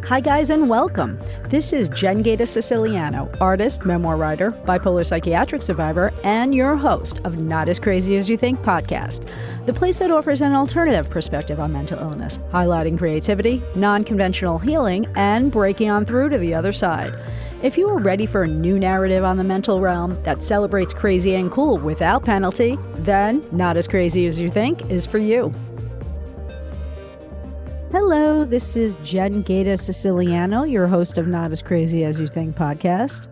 Hi, guys, and welcome. This is Jen Gaeta Siciliano, artist, memoir writer, bipolar psychiatric survivor, and your host of Not As Crazy As You Think podcast, the place that offers an alternative perspective on mental illness, highlighting creativity, non-conventional healing, and breaking on through to the other side. If you are ready for a new narrative on the mental realm that celebrates crazy and cool without penalty, then Not As Crazy As You Think is for you. Hello, this is Jen Gaeta Siciliano, your host of Not As Crazy As You Think podcast.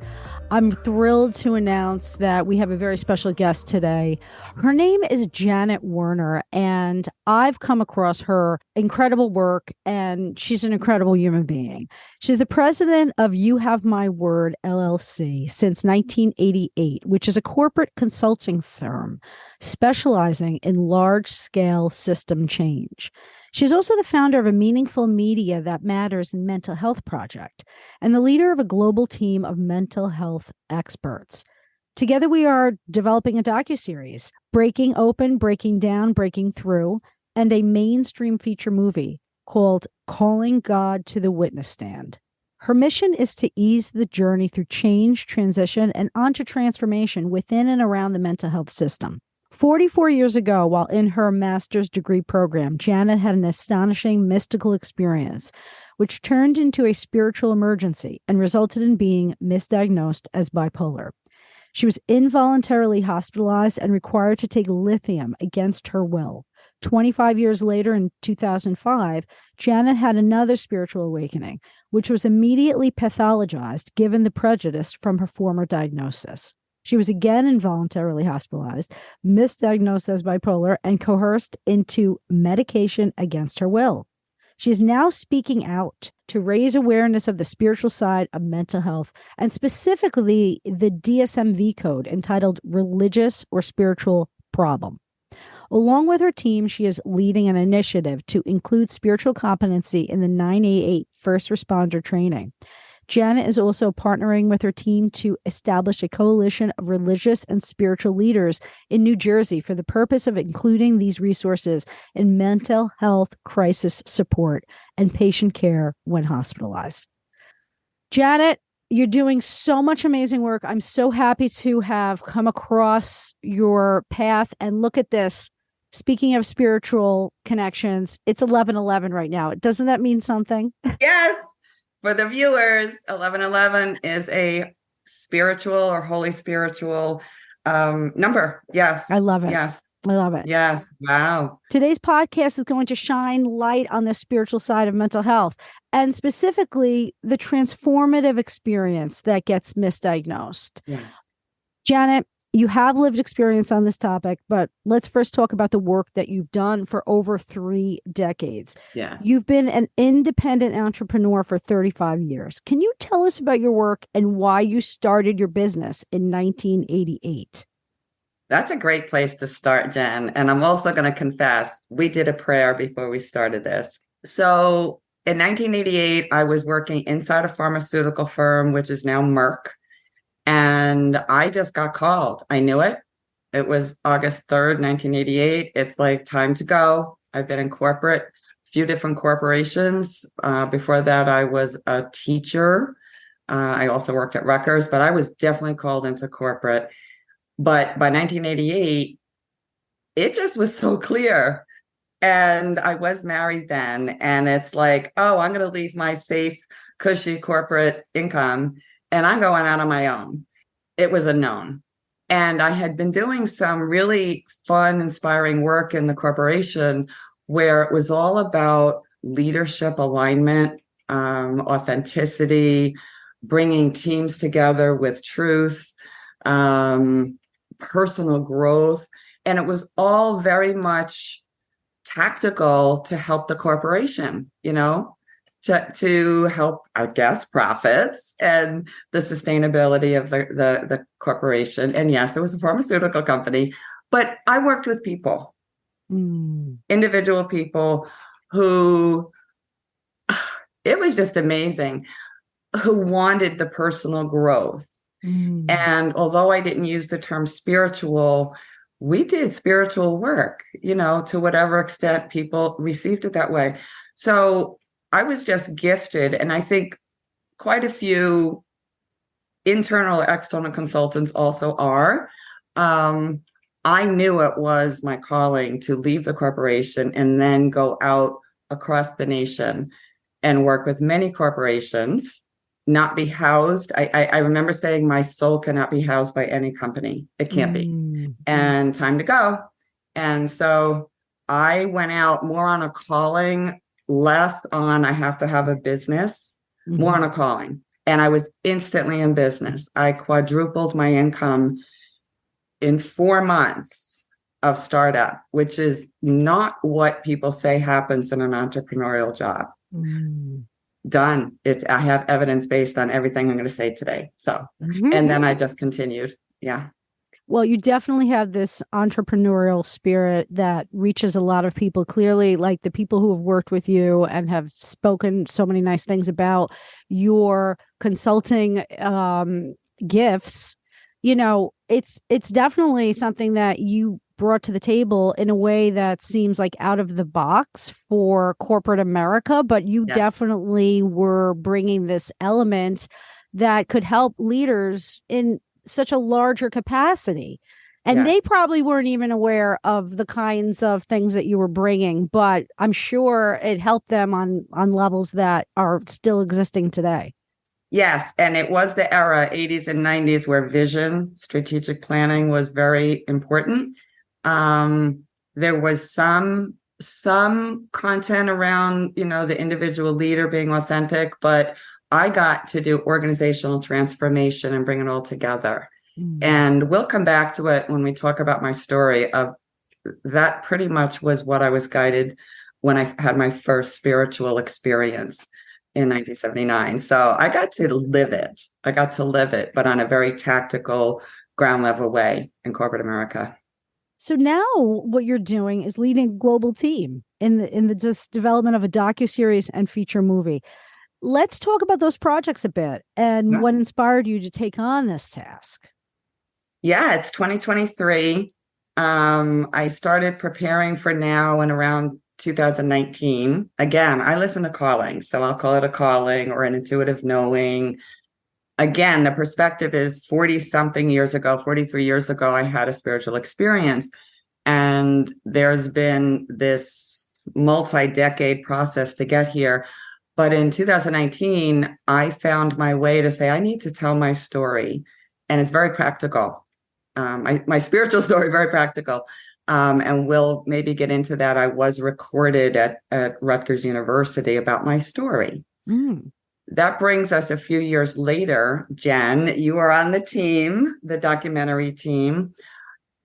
I'm thrilled to announce that we have a very special guest today. Her name is Janet Werner, and I've come across her incredible work, and she's an incredible human being. She's the president of You Have My Word, LLC, since 1988, which is a corporate consulting firm specializing in large-scale system change. She's also the founder of a Meaningful Media That Matters in Mental Health project and the leader of a global team of mental health experts. Together, we are developing a docuseries, Breaking Open, Breaking Down, Breaking Through, and a mainstream feature movie called Calling God to the Witness Stand. Her mission is to ease the journey through change, transition, and onto transformation within and around the mental health system. 44 years ago, while in her master's degree program, Janet had an astonishing mystical experience, which turned into a spiritual emergency and resulted in being misdiagnosed as bipolar. She was involuntarily hospitalized and required to take lithium against her will. 25 years later, in 2005, Janet had another spiritual awakening, which was immediately pathologized given the prejudice from her former diagnosis. She was again involuntarily hospitalized, misdiagnosed as bipolar, and coerced into medication against her will. She is now speaking out to raise awareness of the spiritual side of mental health, and specifically the DSM V code entitled Religious or Spiritual Problem. Along with her team, she is leading an initiative to include spiritual competency in the 988 first responder training. Janet is also partnering with her team to establish a coalition of religious and spiritual leaders in New Jersey for the purpose of including these resources in mental health crisis support and patient care when hospitalized. Janet, you're doing so much amazing work. I'm so happy to have come across your path, and look at this. Speaking of spiritual connections, it's 11/11 right now. Doesn't that mean something? Yes. For the viewers, 11/11 is a spiritual or holy spiritual number. Yes. I love it. Yes. I love it. Yes. Wow. Today's podcast is going to shine light on the spiritual side of mental health, and specifically the transformative experience that gets misdiagnosed. Yes. Janet, you have lived experience on this topic, but let's first talk about the work that you've done for over 3 decades. Yes. You've been an independent entrepreneur for 35 years. Can you tell us about your work and why you started your business in 1988? That's a great place to start, Jen. And I'm also going to confess, we did a prayer before we started this. So in 1988, I was working inside a pharmaceutical firm, which is now Merck. And I just got called. I knew it. It was August 3rd, 1988. It's like time to go. I've been in corporate, a few different corporations. Before that, I was a teacher. I also worked at Rutgers, but I was definitely called into corporate. But by 1988, it just was so clear. And I was married then. And it's like, oh, I'm going to leave my safe, cushy corporate income, and I'm going out on my own. It was a known. And I had been doing some really fun, inspiring work in the corporation where it was all about leadership alignment, authenticity, bringing teams together with truth, personal growth. And it was all very much tactical to help the corporation, to help, I guess, profits and the sustainability of the corporation. And yes, it was a pharmaceutical company, but I worked with people, individual people who, it was just amazing, who wanted the personal growth. And although I didn't use the term spiritual, we did spiritual work, to whatever extent people received it that way. So I was just gifted. And I think quite a few internal, external consultants also are. I knew it was my calling to leave the corporation and then go out across the nation and work with many corporations, not be housed. I remember saying my soul cannot be housed by any company. It can't be. And time to go. And so I went out more on a calling, less on I have to have a business, more on a calling. And I was instantly in business. I quadrupled my income in 4 months of startup, which is not what people say happens in an entrepreneurial job. Done. I have evidence based on everything I'm going to say today. So, and then I just continued. Yeah. Well, you definitely have this entrepreneurial spirit that reaches a lot of people. Clearly, like the people who have worked with you and have spoken so many nice things about your consulting gifts, it's definitely something that you brought to the table in a way that seems like out of the box for corporate America, but you definitely were bringing this element that could help leaders in such a larger capacity. And they probably weren't even aware of the kinds of things that you were bringing, but I'm sure it helped them on levels that are still existing today. Yes. And it was the era, 80s and 90s, where vision, strategic planning was very important. There was some content around, the individual leader being authentic, but I got to do organizational transformation and bring it all together. And we'll come back to it when we talk about my story of that. Pretty much was what I was guided when I had my first spiritual experience in 1979. So I got to live it, but on a very tactical, ground level way in corporate America. So now what you're doing is leading a global team in the development of a docuseries and feature movie. Let's talk about those projects a bit and what inspired you to take on this task. Yeah, it's 2023. I started preparing for now in around 2019. Again, I listen to callings, so I'll call it a calling or an intuitive knowing. Again, the perspective is 43 years ago, I had a spiritual experience. And there's been this multi-decade process to get here. But in 2019, I found my way to say, I need to tell my story. And it's very practical. My spiritual story, very practical. And we'll maybe get into that. I was recorded at Rutgers University about my story. That brings us a few years later. Jen, you are on the team, the documentary team.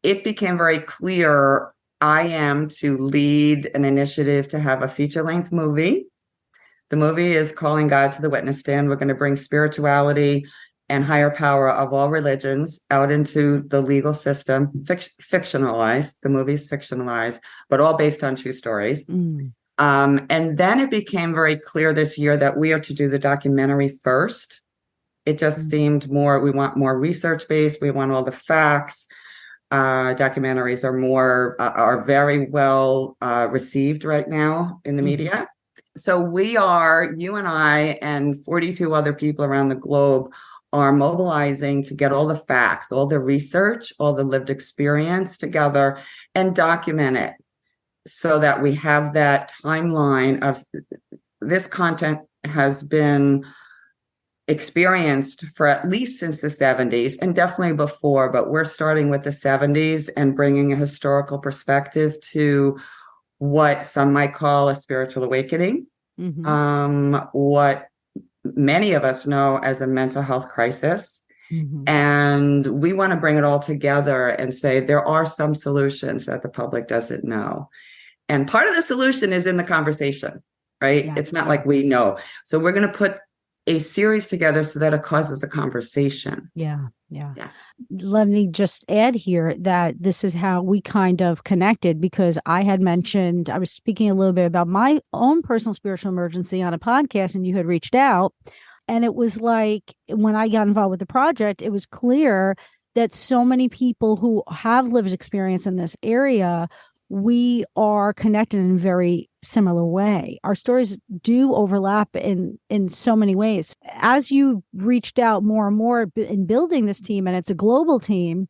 It became very clear I am to lead an initiative to have a feature-length movie. The movie is Calling God to the Witness Stand. We're going to bring spirituality and higher power of all religions out into the legal system, fictionalized. The movie's fictionalized, but all based on true stories. And then it became very clear this year that we are to do the documentary first. It just seemed we want more research-based. We want all the facts. Documentaries are very well received right now in the media. So you and I and 42 other people around the globe are mobilizing to get all the facts, all the research, all the lived experience together and document it so that we have that timeline of this content has been experienced for at least since the 70s and definitely before, but we're starting with the 70s and bringing a historical perspective to what some might call a spiritual awakening, what many of us know as a mental health crisis. And we want to bring it all together and say there are some solutions that the public doesn't know. And part of the solution is in the conversation, right? Yeah. It's not like we know. So we're going to put a series together so that it causes a conversation. Yeah. Let me just add here that this is how we kind of connected, because I was speaking a little bit about my own personal spiritual emergency on a podcast, and you had reached out. And it was like, when I got involved with the project, it was clear that so many people who have lived experience in this area we are connected in a very similar way. Our stories do overlap in so many ways. As you reached out more and more in building this team, and it's a global team,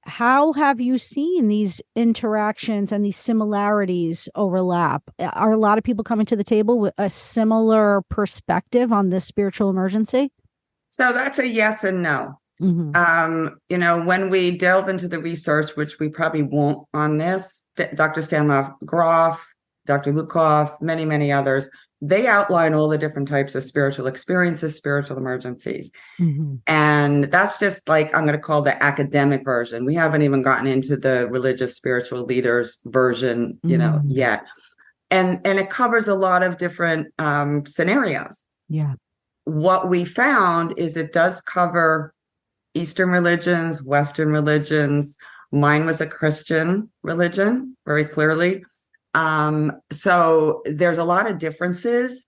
how have you seen these interactions and these similarities overlap? Are a lot of people coming to the table with a similar perspective on this spiritual emergency? So that's a yes and no. When we delve into the research, which we probably won't on this, Dr. Stanloff Groff, Dr. Lukoff, many, many others, they outline all the different types of spiritual experiences, spiritual emergencies. And that's just like, I'm going to call the academic version. We haven't even gotten into the religious spiritual leaders version, yet. And it covers a lot of different scenarios. Yeah. What we found is it does cover Eastern religions, Western religions. Mine was a Christian religion, very clearly. So there's a lot of differences.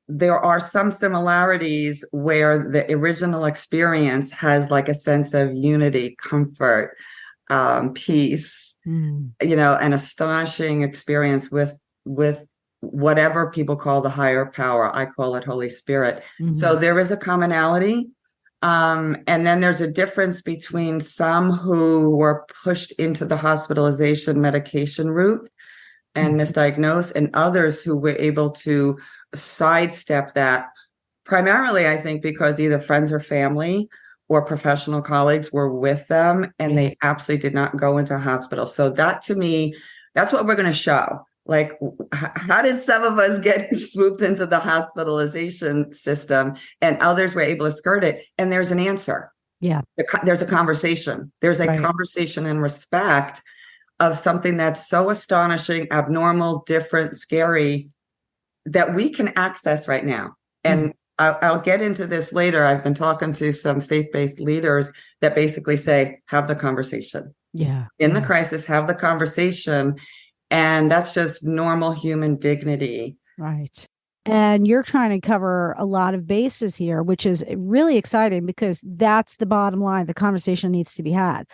There are some similarities where the original experience has like a sense of unity, comfort, peace, an astonishing experience with whatever people call the higher power. I call it Holy Spirit. So there is a commonality. And then there's a difference between some who were pushed into the hospitalization medication route and misdiagnosed, and others who were able to sidestep that, primarily, I think, because either friends or family or professional colleagues were with them and they absolutely did not go into hospital. So that, to me, that's what we're going to show. Like, how did some of us get swooped into the hospitalization system and others were able to skirt it? And there's an answer. Yeah. There's a conversation. There's a conversation and respect of something that's so astonishing, abnormal, different, scary, that we can access right now. And I'll get into this later. I've been talking to some faith-based leaders that basically say, have the conversation. Yeah. In the crisis, have the conversation. And that's just normal human dignity. Right. And you're trying to cover a lot of bases here, which is really exciting because that's the bottom line. The conversation needs to be had.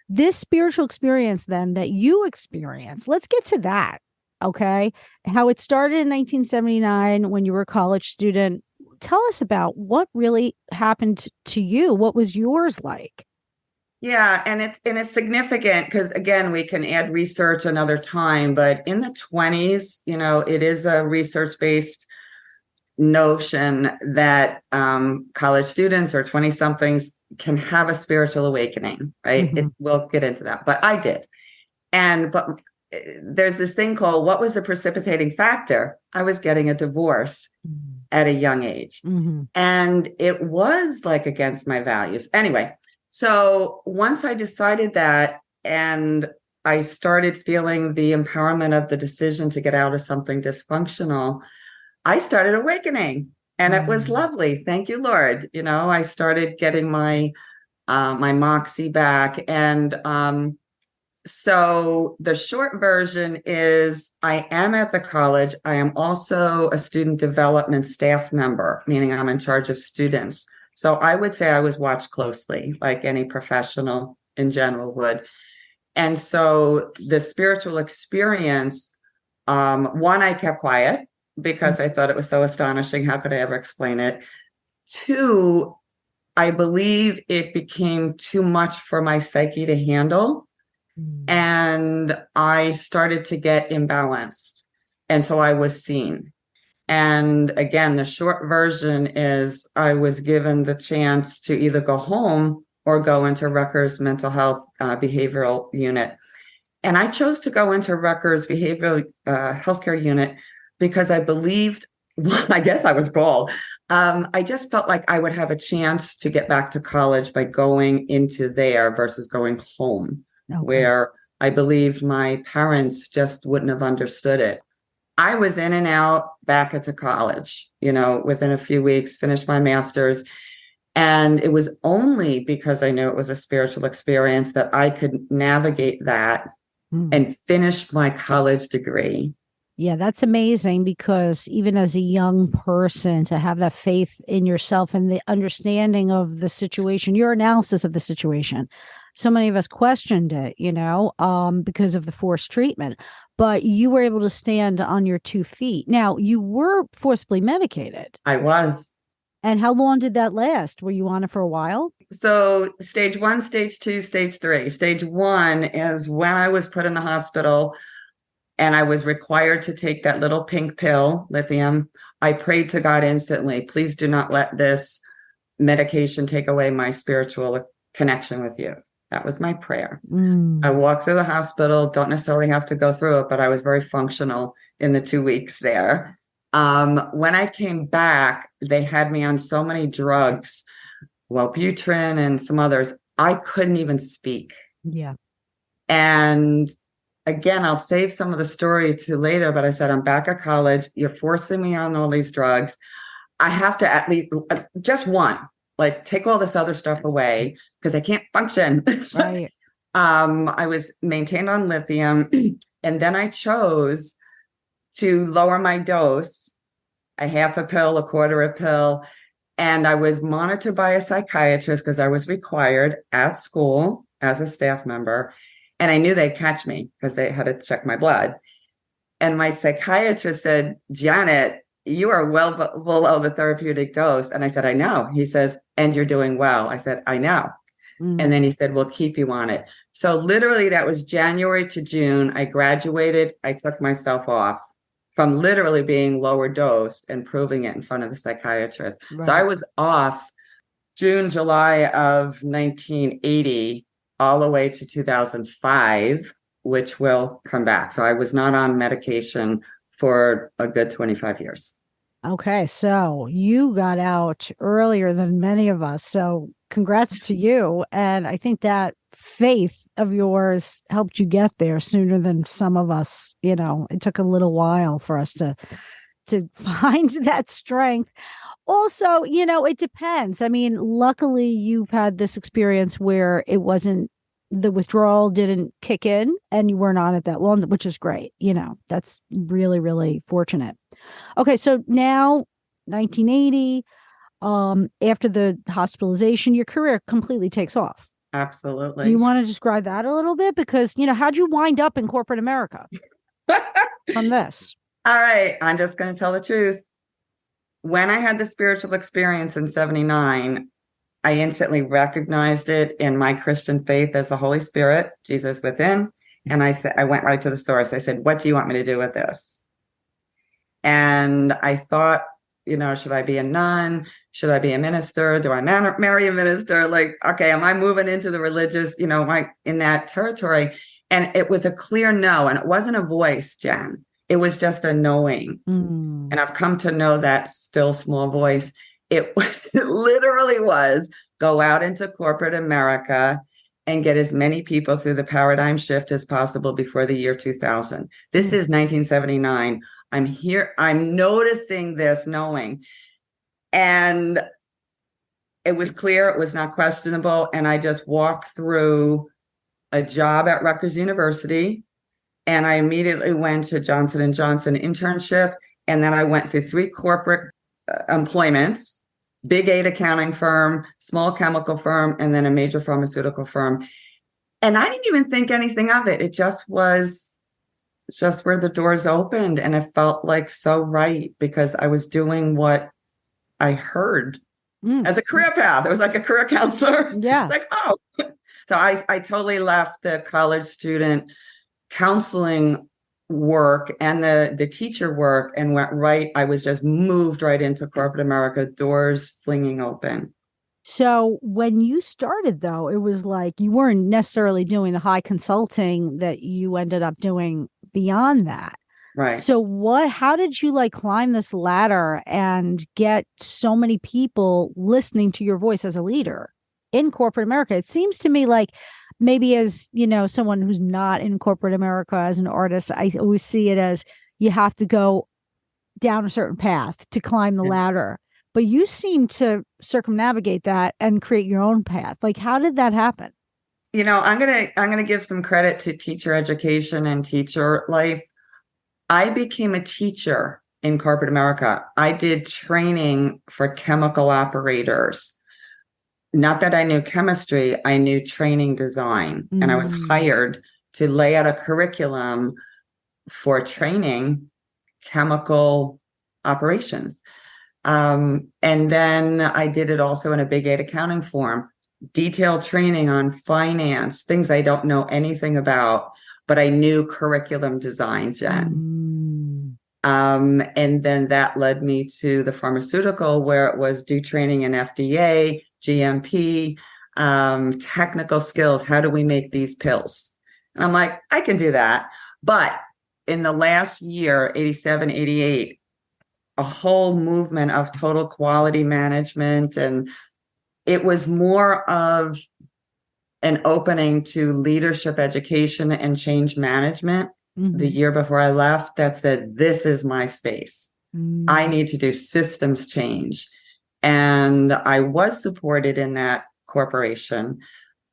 This spiritual experience then that you experience, let's get to that. Okay. How it started in 1979 when you were a college student. Tell us about what really happened to you. What was yours like? Yeah, and it's significant because, again, we can add research another time, but in the 20s, it is a research-based notion that college students or 20-somethings can have a spiritual awakening, right? We'll get into that, but I did. But there's this thing called, what was the precipitating factor? I was getting a divorce at a young age. And it was like against my values. Anyway, so once I decided that, and I started feeling the empowerment of the decision to get out of something dysfunctional, I started awakening, and it was lovely. Thank you, Lord. I started getting my moxie back. And so the short version is I am at the college. I am also a student development staff member, meaning I'm in charge of students. So I would say I was watched closely, like any professional in general would. And so the spiritual experience, one, I kept quiet because I thought it was so astonishing. How could I ever explain it? Two, I believe it became too much for my psyche to handle. And I started to get imbalanced. And so I was seen. And again, the short version is I was given the chance to either go home or go into Rutgers mental health behavioral unit. And I chose to go into Rutgers behavioral healthcare unit because I believed, I guess I was called. I just felt like I would have a chance to get back to college by going into there versus going home, where I believed my parents just wouldn't have understood it. I was in and out back into college, within a few weeks, finished my master's. And it was only because I knew it was a spiritual experience that I could navigate that and finish my college degree. Yeah, that's amazing because even as a young person, to have that faith in yourself and the understanding of the situation, your analysis of the situation, so many of us questioned it, because of the forced treatment. But you were able to stand on your 2 feet. Now, you were forcibly medicated. I was. And how long did that last? Were you on it for a while? So stage 1, stage 2, stage 3. Stage 1 is when I was put in the hospital and I was required to take that little pink pill, lithium. I prayed to God instantly, please do not let this medication take away my spiritual connection with you. That was my prayer. I walked through the hospital, don't necessarily have to go through it, but I was very functional in the 2 weeks there. When I came back, they had me on so many drugs, Wellbutrin and some others, I couldn't even speak. Yeah. And again, I'll save some of the story to later, but I said, I'm back at college. You're forcing me on all these drugs. I have to at least just one, like take all this other stuff away because I can't function. Right. I was maintained on lithium, and then I chose to lower my dose, a half a pill, a quarter a pill. And I was monitored by a psychiatrist because I was required at school as a staff member. And I knew they'd catch me because they had to check my blood. And my psychiatrist said, Janet, you are well below the therapeutic dose. And I said, I know. He says, and you're doing well. I said, I know. And then he said, we'll keep you on it. So literally that was January to June. I graduated. I took myself off from literally being lower dosed and proving it in front of the psychiatrist. Right. So I was off June, July of 1980, all the way to 2005, which will come back. So I was not on medication for a good 25 years. Okay, so you got out earlier than many of us. So congrats to you. And I think that faith of yours helped you get there sooner than some of us. It took a little while for us to find that strength. Also, it depends. I mean, luckily you've had this experience where the withdrawal didn't kick in and you weren't on it that long, which is great. That's really, really fortunate. Okay, so now 1980, after the hospitalization, your career completely takes off. Absolutely. Do you want to describe that a little bit? Because, how'd you wind up in corporate America from this? All right, I'm just going to tell the truth. When I had the spiritual experience in 79, I instantly recognized it in my Christian faith as the Holy Spirit, Jesus within. And I went right to the source. I said, what do you want me to do with this? And I thought, should I be a nun? Should I be a minister? Do I marry a minister? Like, okay, am I moving into the religious, am I in that territory? And it was a clear no. And it wasn't a voice, Jen. It was just a knowing. And I've come to know that still small voice. It literally was go out into corporate America and get as many people through the paradigm shift as possible before the year 2000. This is 1979. I'm here. I'm noticing this, knowing. And it was clear. It was not questionable. And I just walked through a job at Rutgers University. And I immediately went to Johnson & Johnson internship. And then I went through 3 corporate employments, big 8 accounting firm, small chemical firm, and then a major pharmaceutical firm. And I didn't even think anything of it. It just was just where the doors opened. And it felt like so right because I was doing what I heard as a career path. It was like a career counselor. Yeah. It's like, oh. So I totally left the college student counseling work and the teacher work and went right. I was just moved right into corporate America, doors flinging open. So when you started, though, it was like you weren't necessarily doing the high consulting that you ended up doing beyond that. Right. So how did you climb this ladder and get so many people listening to your voice as a leader in corporate America? It seems to me like maybe as, someone who's not in corporate America as an artist, I always see it as you have to go down a certain path to climb the ladder. But you seem to circumnavigate that and create your own path. Like, how did that happen? I'm gonna give some credit to teacher education and teacher life. I became a teacher in corporate America. I did training for chemical operators. not that I knew chemistry, I knew training design. And I was hired to lay out a curriculum for training chemical operations. And then I did it also in a Big 8 accounting firm, detailed training on finance, things I don't know anything about, but I knew curriculum design, Jen. And then that led me to the pharmaceutical, where it was do training in FDA, GMP, technical skills. How do we make these pills? And I'm like, I can do that. But in the last year, 87, 88, a whole movement of total quality management. And it was more of an opening to leadership education and change management. The year before I left, that said, this is my space. I need to do systems change. And I was supported in that corporation,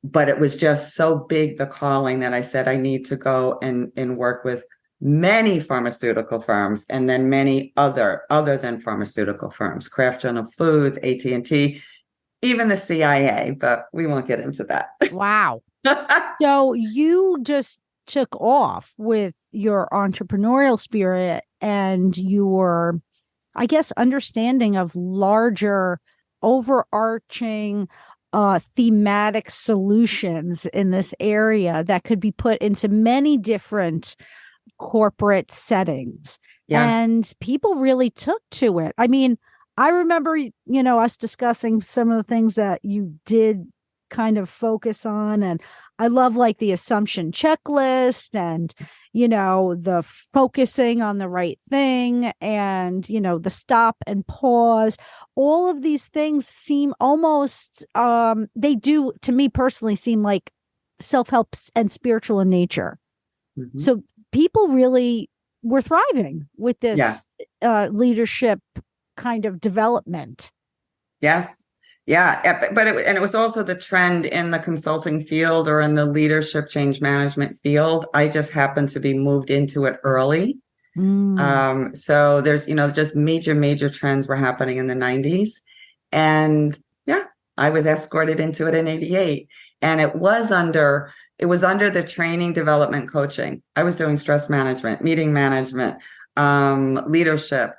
but it was just so big, the calling, that I said, I need to go and work with many pharmaceutical firms, and then many other than pharmaceutical firms, Kraft General Foods, AT&T, even the CIA, but we won't get into that. Wow. So you just took off with your entrepreneurial spirit and your, I guess, understanding of larger, overarching thematic solutions in this area that could be put into many different corporate settings. Yes. And people really took to it. I mean, I remember, us discussing some of the things that you did kind of focus on. And I love like the assumption checklist and, the focusing on the right thing and, the stop and pause. All of these things seem almost, they do, to me personally, seem like self-help and spiritual in nature. So people really were thriving with this leadership kind of development. Yes. Yeah. But it was also the trend in the consulting field or in the leadership change management field. I just happened to be moved into it early. So there's, just major trends were happening in the 90s. And I was escorted into it in 88. And it was under the training, development, coaching. I was doing stress management, meeting management, leadership,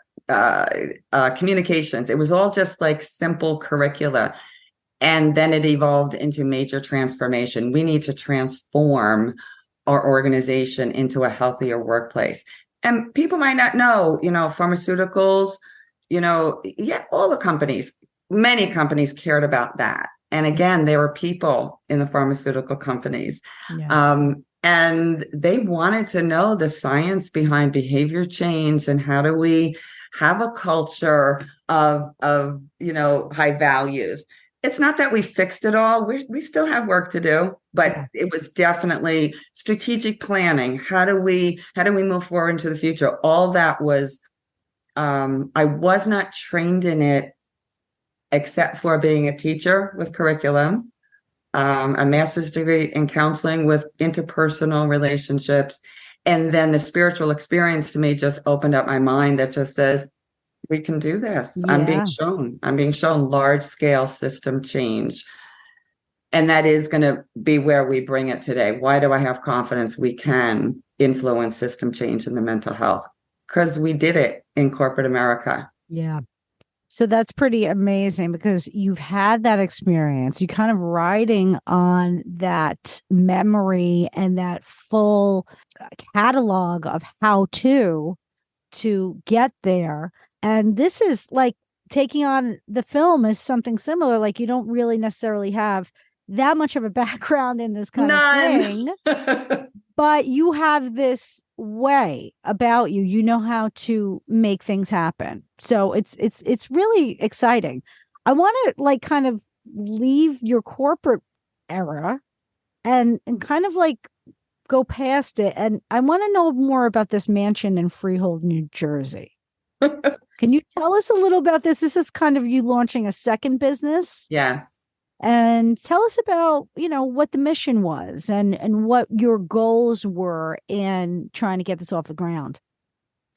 communications. It was all just like simple curricula. And then it evolved into major transformation. We need to transform our organization into a healthier workplace. And people might not know, pharmaceuticals, all the companies, many companies cared about that. And again, there were people in the pharmaceutical companies. And they wanted to know the science behind behavior change and how do we have a culture of high values. It's not that we fixed it all. We still have work to do, but it was definitely strategic planning. How do we move forward into the future? All that was, I was not trained in it except for being a teacher with curriculum, a master's degree in counseling with interpersonal relationships. And then the spiritual experience to me just opened up my mind that just says, we can do this. Yeah. I'm being shown large scale system change. And that is going to be where we bring it today. Why do I have confidence we can influence system change in the mental health? Because we did it in corporate America. Yeah. So that's pretty amazing because you've had that experience. You kind of riding on that memory and that full catalog of how to get there. And this is like taking on the film is something similar. Like you don't really necessarily have that much of a background in this kind of thing, but you have this way about you. You know how to make things happen. So it's really exciting. I want to like kind of leave your corporate era and kind of like go past it. And I want to know more about this mansion in Freehold, New Jersey. Can you tell us a little about this? This is kind of you launching a second business. Yes. And tell us about, what the mission was and what your goals were in trying to get this off the ground.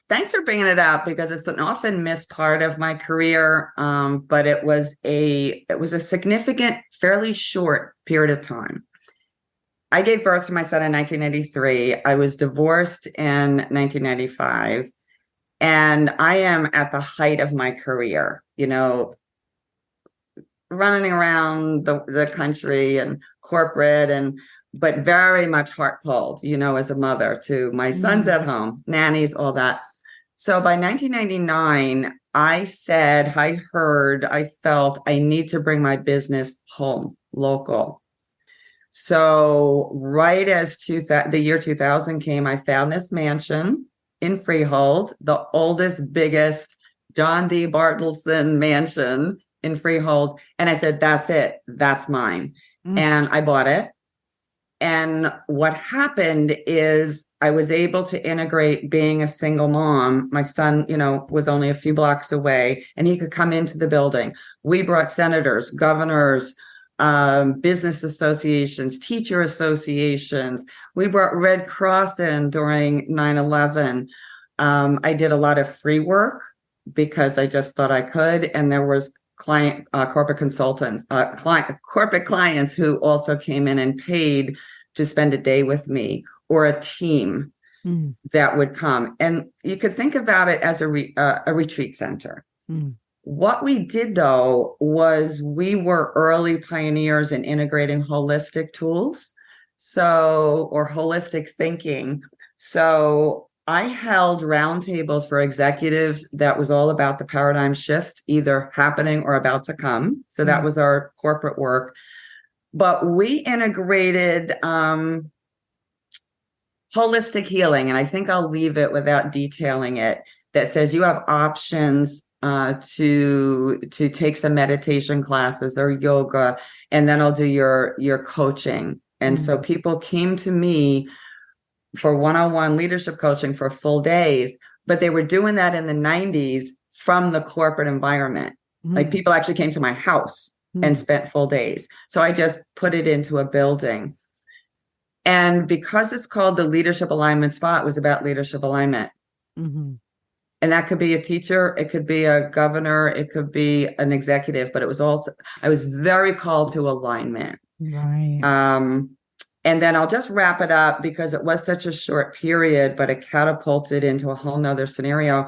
Thanks for bringing it up because it's an often missed part of my career. But it was a significant, fairly short period of time. I gave birth to my son in 1983. I was divorced in 1995, and I am at the height of my career, running around the country and corporate but very much heart pulled, as a mother to my sons at home, nannies, all that. So by 1999, I felt I need to bring my business home, local. So right as the year 2000 came, I found this mansion in Freehold, the oldest, biggest John D. Bartleson mansion in Freehold. And I said, that's it. That's mine. And I bought it. And what happened is I was able to integrate being a single mom. My son, was only a few blocks away and he could come into the building. We brought senators, governors, business associations, teacher associations. We brought Red Cross in during 9/11. I did a lot of free work because I just thought I could. And there was corporate consultants, corporate clients who also came in and paid to spend a day with me, or a team that would come. And you could think about it as a retreat center. What we did, though, was we were early pioneers in integrating holistic tools, or holistic thinking. So I held roundtables for executives that was all about the paradigm shift, either happening or about to come. So that was our corporate work. But we integrated holistic healing, and I think I'll leave it without detailing it, that says you have options to take some meditation classes or yoga, and then I'll do your coaching. And so people came to me for one-on-one leadership coaching for full days, but they were doing that in the 90s from the corporate environment. Like people actually came to my house and spent full days. So I just put it into a building. And because it's called the Leadership Alignment Spa, it was about leadership alignment. And that could be a teacher, it could be a governor, it could be an executive, but I was very called to alignment. Right. And then I'll just wrap it up because it was such a short period, but it catapulted into a whole nother scenario.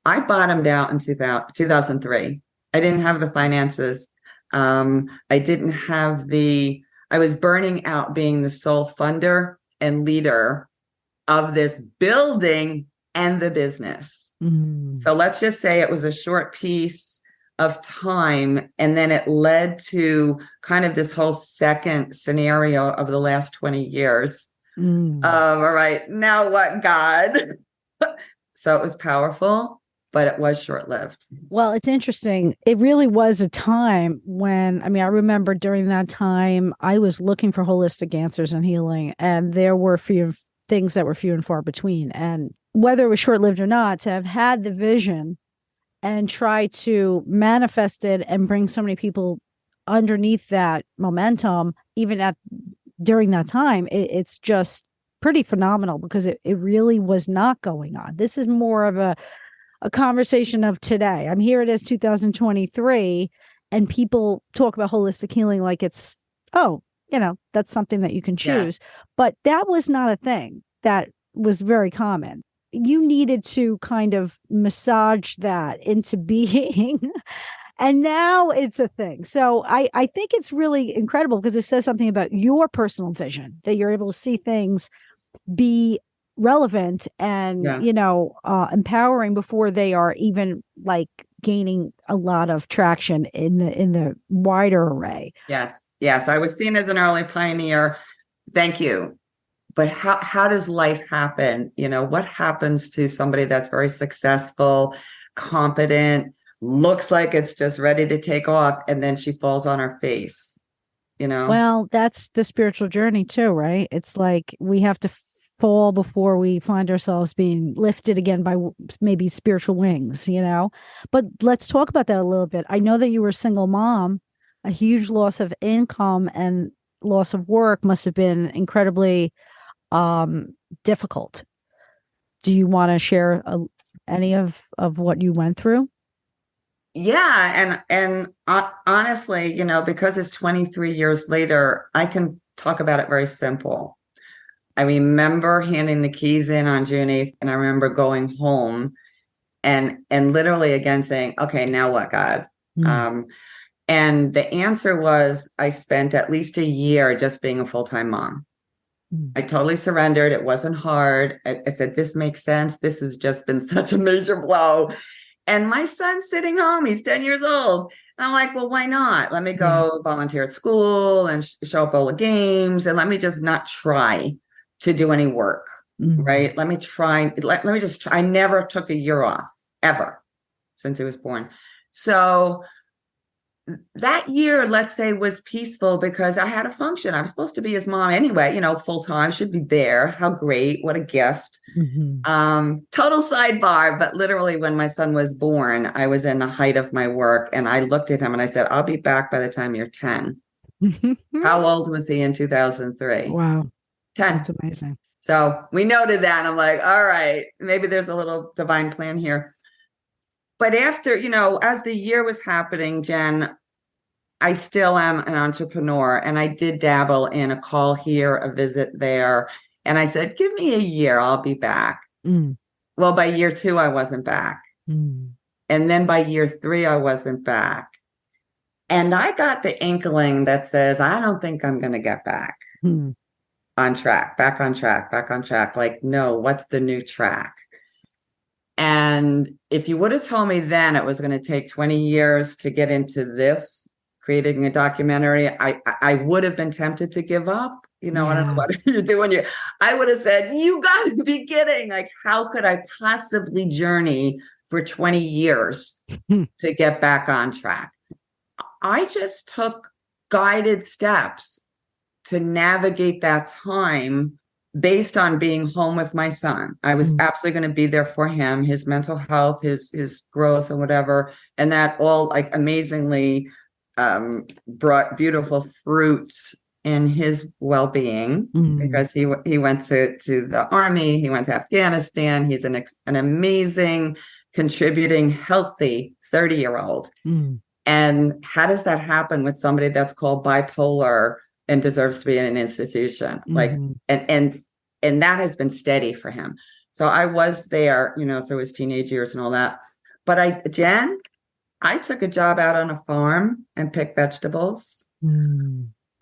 I bottomed out in 2003. I didn't have the finances. I was burning out being the sole funder and leader of this building and the business. So let's just say it was a short piece of time. And then it led to kind of this whole second scenario of the last 20 years of, all right, now what, God? So it was powerful, but it was short-lived. Well, it's interesting. It really was a time when, I remember during that time, I was looking for holistic answers and healing, and there were things that were few and far between. And whether it was short-lived or not, to have had the vision and try to manifest it and bring so many people underneath that momentum, even during that time, it's just pretty phenomenal because it really was not going on. This is more of a conversation of today. Here it is 2023, and people talk about holistic healing like it's, that's something that you can choose. Yes. But that was not a thing that was very common. You needed to kind of massage that into being. And now it's a thing. So I think it's really incredible because it says something about your personal vision, that you're able to see things be relevant and, empowering before they are even like gaining a lot of traction in the wider array. Yes. Yes. I was seen as an early pioneer. Thank you. But how does life happen? What happens to somebody that's very successful, competent, looks like it's just ready to take off, and then she falls on her face, Well, that's the spiritual journey too, right? It's like we have to fall before we find ourselves being lifted again by maybe spiritual wings, But let's talk about that a little bit. I know that you were a single mom. A huge loss of income and loss of work must have been incredibly difficult. Do you want to share any of what you went through? Yeah, and honestly, because it's 23 years later, I can talk about it very simple. I remember handing the keys in on June 8th, and I remember going home and literally again saying, okay, now what, God? Mm. And the answer was I spent at least a year just being a full-time mom. Mm. I totally surrendered. It wasn't hard. I said, this makes sense. This has just been such a major blow. And my son's sitting home. He's 10 years old. And I'm like, well, why not? Let me go volunteer at school and show up all the games. And let me just not try to do any work. Right. Let me try. Let me just try. I never took a year off ever since he was born. So that year, let's say, was peaceful because I had a function. I was supposed to be his mom anyway, full time, should be there. How great. What a gift. Total sidebar, but literally when my son was born, I was in the height of my work and I looked at him and I said, I'll be back by the time you're 10. How old was he in 2003? Wow. 10. That's amazing. So we noted that. And I'm like, all right, maybe there's a little divine plan here. But after, as the year was happening, Jen, I still am an entrepreneur and I did dabble in a call here, a visit there. And I said, give me a year, I'll be back. Well, by year 2, I wasn't back. And then by year 3, I wasn't back. And I got the inkling that says, I don't think I'm going to get back on track, back on track, back on track. Like, no, what's the new track? And if you would have told me then it was going to take 20 years to get into this, creating a documentary, I would have been tempted to give up. I don't know what you do I would have said, you got to be kidding. Like, how could I possibly journey for 20 years to get back on track? I just took guided steps to navigate that time based on being home with my son. I was absolutely going to be there for him, his mental health, his growth and whatever. And that all like amazingly brought beautiful fruits in his well-being because he went to the army, he went to Afghanistan. He's an amazing, contributing, healthy 30-year-old. And how does that happen with somebody that's called bipolar and deserves to be in an institution? Like, and that has been steady for him. So I was there, through his teenage years and all that. But Jen, I took a job out on a farm and picked vegetables.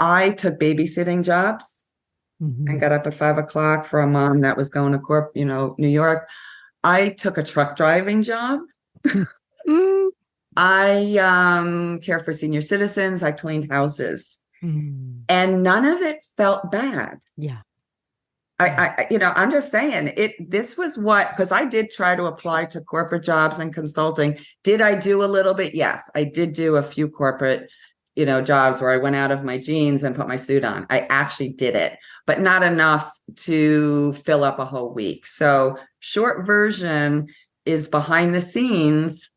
I took babysitting jobs and got up at 5 o'clock for a mom that was going to New York. I took a truck driving job. I care for senior citizens. I cleaned houses. And none of it felt bad. Yeah. I'm just saying this was because I did try to apply to corporate jobs and consulting. Did I do a little bit? Yes, I did do a few corporate, jobs where I went out of my jeans and put my suit on. I actually did it, but not enough to fill up a whole week. So short version is behind the scenes.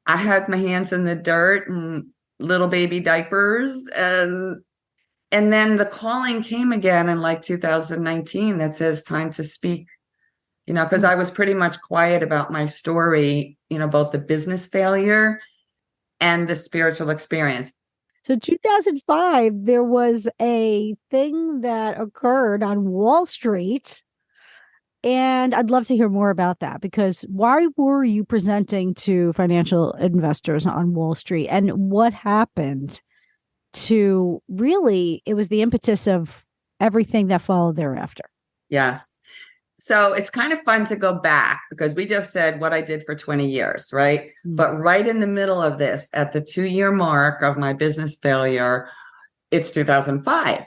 I had my hands in the dirt and little baby diapers and then the calling came again in like 2019 that says time to speak, because I was pretty much quiet about my story, both the business failure and the spiritual experience. So 2005, there was a thing that occurred on Wall Street. And I'd love to hear more about that because why were you presenting to financial investors on Wall Street and what happened to really, it was the impetus of everything that followed thereafter. Yes. So it's kind of fun to go back because we just said what I did for 20 years, right? But right in the middle of this, at the 2-year mark of my business failure, it's 2005.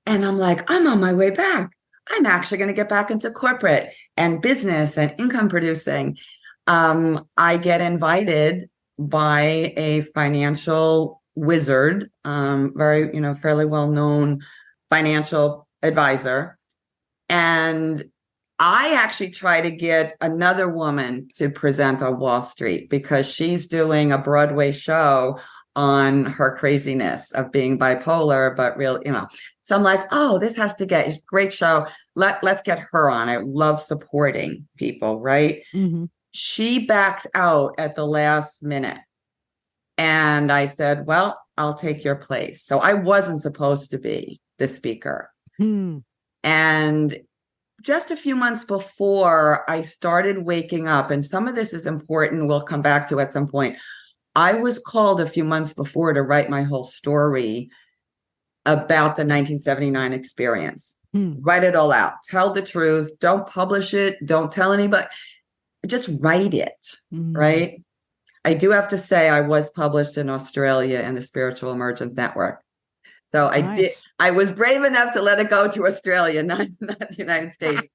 And I'm like, I'm on my way back. I'm actually going to get back into corporate and business and income producing. I get invited by a financial wizard, very, fairly well-known financial advisor. And I actually try to get another woman to present on Wall Street because she's doing a Broadway show on her craziness of being bipolar, but real, So I'm like, oh, this has to get a great show. Let's get her on. I love supporting people, right? Mm-hmm. She backs out at the last minute. And I said, well, I'll take your place. So I wasn't supposed to be the speaker. Hmm. And just a few months before I started waking up, and some of this is important, we'll come back to at some point. I was called a few months before to write my whole story about the 1979 experience. Write it all out. Tell the truth. Don't publish it. Don't tell anybody. Just write it, right? I do have to say I was published in Australia in the Spiritual Emergence Network. So I was brave enough to let it go to Australia, not the United States.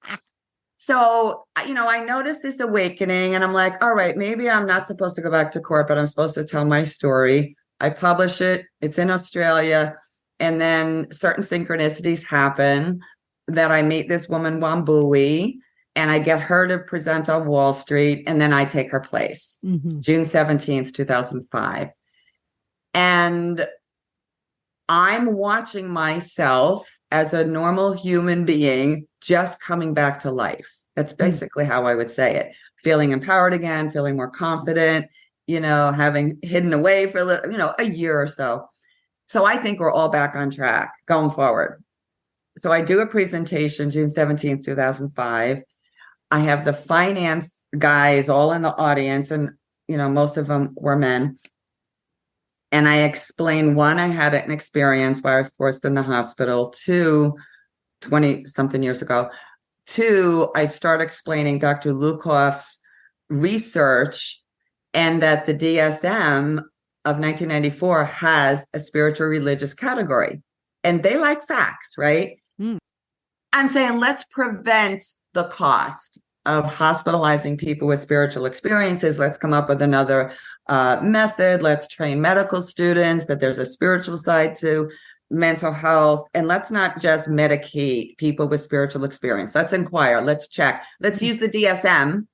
So, I noticed this awakening and I'm like, all right, maybe I'm not supposed to go back to court, but I'm supposed to tell my story. I publish it. It's in Australia. And then certain synchronicities happen that I meet this woman, Wambui, and I get her to present on Wall Street. And then I take her place, June 17th, 2005. And I'm watching myself as a normal human being just coming back to life. That's basically how I would say it. Feeling empowered again, feeling more confident, having hidden away for a year or so. So I think we're all back on track going forward. So I do a presentation June 17th, 2005. I have the finance guys all in the audience, and most of them were men. And I explained, one, I had an experience where I was forced in the hospital. Two, 20-something years ago. Two, I start explaining Dr. Lukoff's research and that the DSM of 1994 has a spiritual religious category. And they like facts, right? I'm saying let's prevent the cost of hospitalizing people with spiritual experiences. Let's come up with another method. Let's train medical students that there's a spiritual side to mental health. And let's not just medicate people with spiritual experience. Let's inquire. Let's check. Let's use the DSM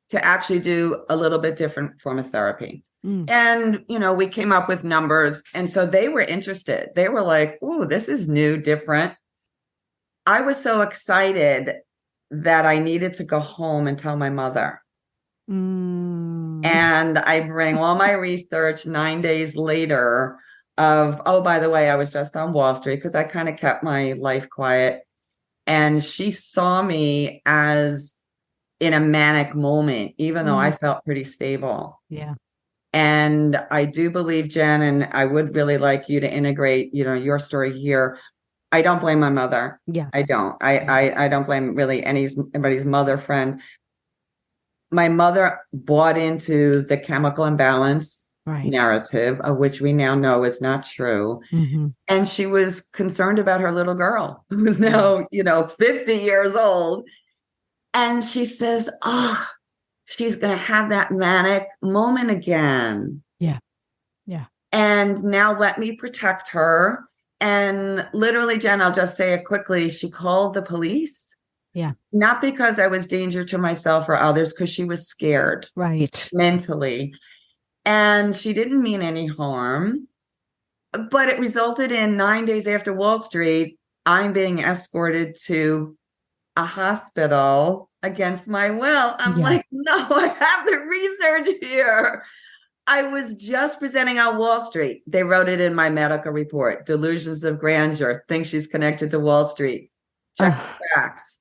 to actually do a little bit different form of therapy. And, we came up with numbers. And so they were interested. They were like, ooh, this is new, different. I was so excited that I needed to go home and tell my mother. And I bring all my research 9 days later of, oh, by the way, I was just on Wall Street because I kind of kept my life quiet. And she saw me as in a manic moment, even though I felt pretty stable. Yeah. And I do believe, Jen, and I would really like you to integrate, your story here. I don't blame my mother. Yeah. I don't. I don't blame really anybody's mother friend. My mother bought into the chemical imbalance narrative, of which we now know is not true. And she was concerned about her little girl, who's now, 50 years old. And she says, she's going to have that manic moment again. Yeah. Yeah. And now let me protect her. And literally, Jen, I'll just say it quickly. She called the police. Yeah. Not because I was danger to myself or others, because she was scared. Right. Mentally. And she didn't mean any harm. But it resulted in 9 days after Wall Street, I'm being escorted to a hospital against my will. I'm like, no, I have the research here. I was just presenting on Wall Street. They wrote it in my medical report. Delusions of grandeur. Think she's connected to Wall Street. Check the facts.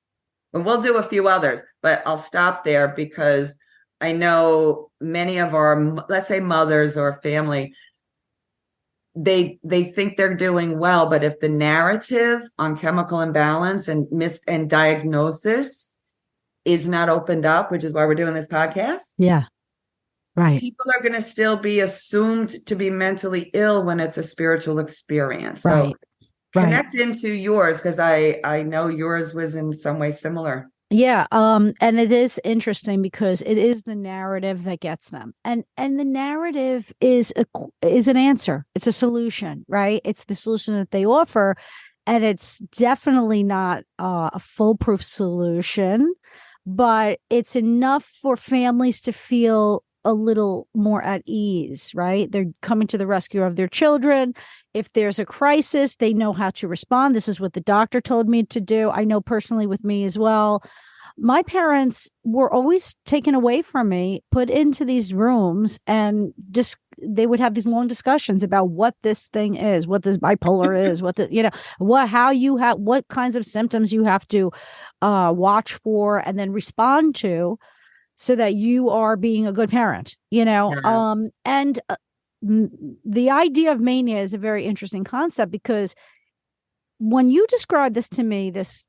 And we'll do a few others, but I'll stop there because I know many of our, let's say, mothers or family, they think they're doing well, but if the narrative on chemical imbalance and diagnosis is not opened up, which is why we're doing this podcast. Yeah. Right. People are going to still be assumed to be mentally ill when it's a spiritual experience. Right. So connect into yours, because I know yours was in some way similar. Yeah. And it is interesting because it is the narrative that gets them. And the narrative is an answer. It's a solution, right? It's the solution that they offer. And it's definitely not a foolproof solution, but it's enough for families to feel a little more at ease, right? They're coming to the rescue of their children. If there's a crisis, they know how to respond. This is what the doctor told me to do. I know personally with me as well. My parents were always taken away from me, put into these rooms, and they would have these long discussions about what this thing is, what this bipolar is, what kinds of symptoms you have to watch for and then respond to, so that you are being a good parent, Yes. and the idea of mania is a very interesting concept, because when you describe this to me, this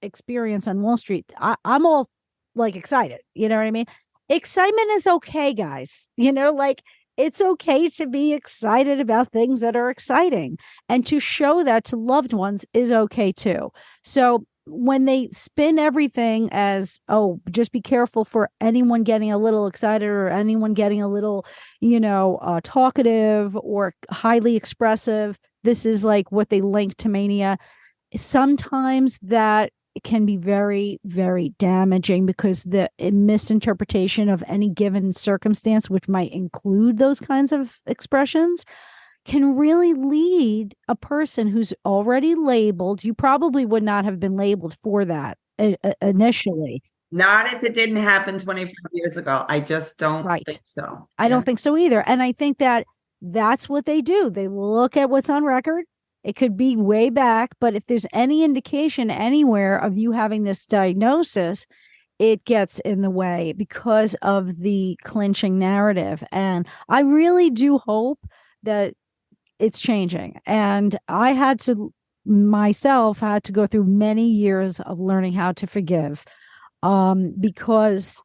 experience on Wall Street, I'm all like excited. You know what I mean? Excitement is okay, guys. Like, it's okay to be excited about things that are exciting, and to show that to loved ones is okay too. So when they spin everything as, oh, just be careful for anyone getting a little excited or anyone getting a little, talkative or highly expressive, this is like what they link to mania. Sometimes that can be very, very damaging, because the misinterpretation of any given circumstance, which might include those kinds of expressions, can really lead a person who's already labeled. You probably would not have been labeled for that initially. Not if it didn't happen 25 years ago. I just don't Right. think so. I don't think so either. And I think that that's what they do. They look at what's on record. It could be way back, but if there's any indication anywhere of you having this diagnosis, it gets in the way because of the clinching narrative. And I really do hope that it's changing. And I myself had to go through many years of learning how to forgive, because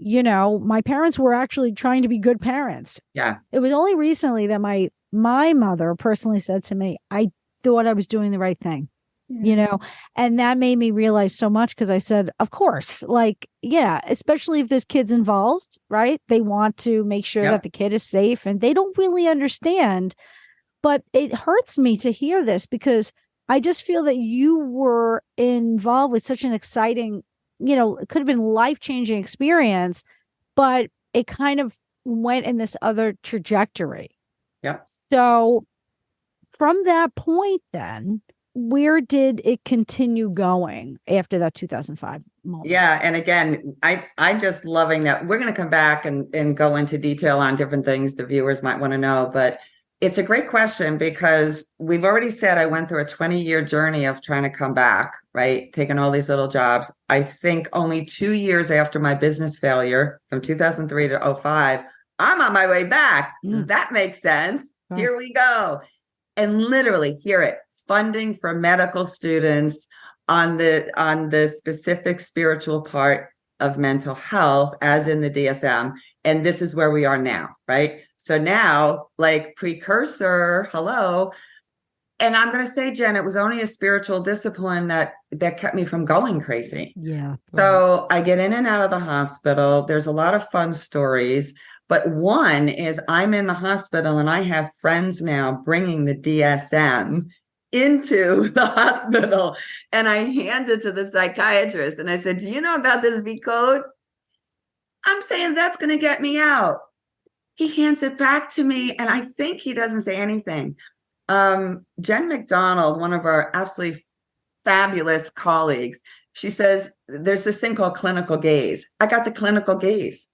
my parents were actually trying to be good parents. Yeah. It was only recently that my mother personally said to me, I thought I was doing the right thing, and that made me realize so much, because I said, of course, like, yeah, especially if there's kids involved, right? They want to make sure that the kid is safe, and they don't really understand. But it hurts me to hear this, because I just feel that you were involved with such an exciting, it could have been life-changing experience, but it kind of went in this other trajectory. Yeah. So from that point, then, where did it continue going after that 2005 moment? Yeah. And again, I'm just loving that. We're going to come back and go into detail on different things the viewers might want to know, but it's a great question, because we've already said I went through a 20-year journey of trying to come back, right? Taking all these little jobs. I think only 2 years after my business failure from 2003 to 2005, I'm on my way back. That makes sense. Right. Here we go. And literally, hear it, funding for medical students on the specific spiritual part of mental health, as in the DSM. And this is where we are now, right? So now, like, precursor, hello. And I'm going to say, Jen, it was only a spiritual discipline that kept me from going crazy. Yeah. Right. So I get in and out of the hospital. There's a lot of fun stories, but one is I'm in the hospital and I have friends now bringing the DSM into the hospital. And I hand it to the psychiatrist and I said, do you know about this V code? I'm saying that's going to get me out. He hands it back to me, and I think he doesn't say anything. Jen McDonald, one of our absolutely fabulous colleagues, she says, there's this thing called clinical gaze. I got the clinical gaze.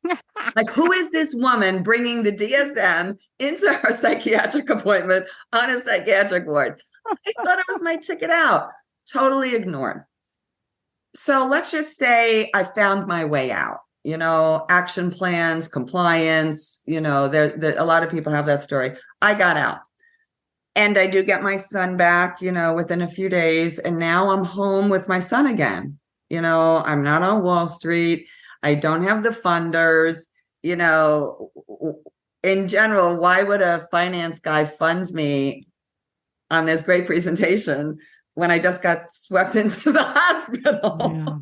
Like, who is this woman bringing the DSM into her psychiatric appointment on a psychiatric ward? I thought it was my ticket out. Totally ignored. So let's just say I found my way out. Action plans, compliance, there a lot of people have that story. I got out. And I do get my son back, within a few days. And now I'm home with my son again. I'm not on Wall Street. I don't have the funders. In general, why would a finance guy fund me on this great presentation when I just got swept into the hospital? Yeah.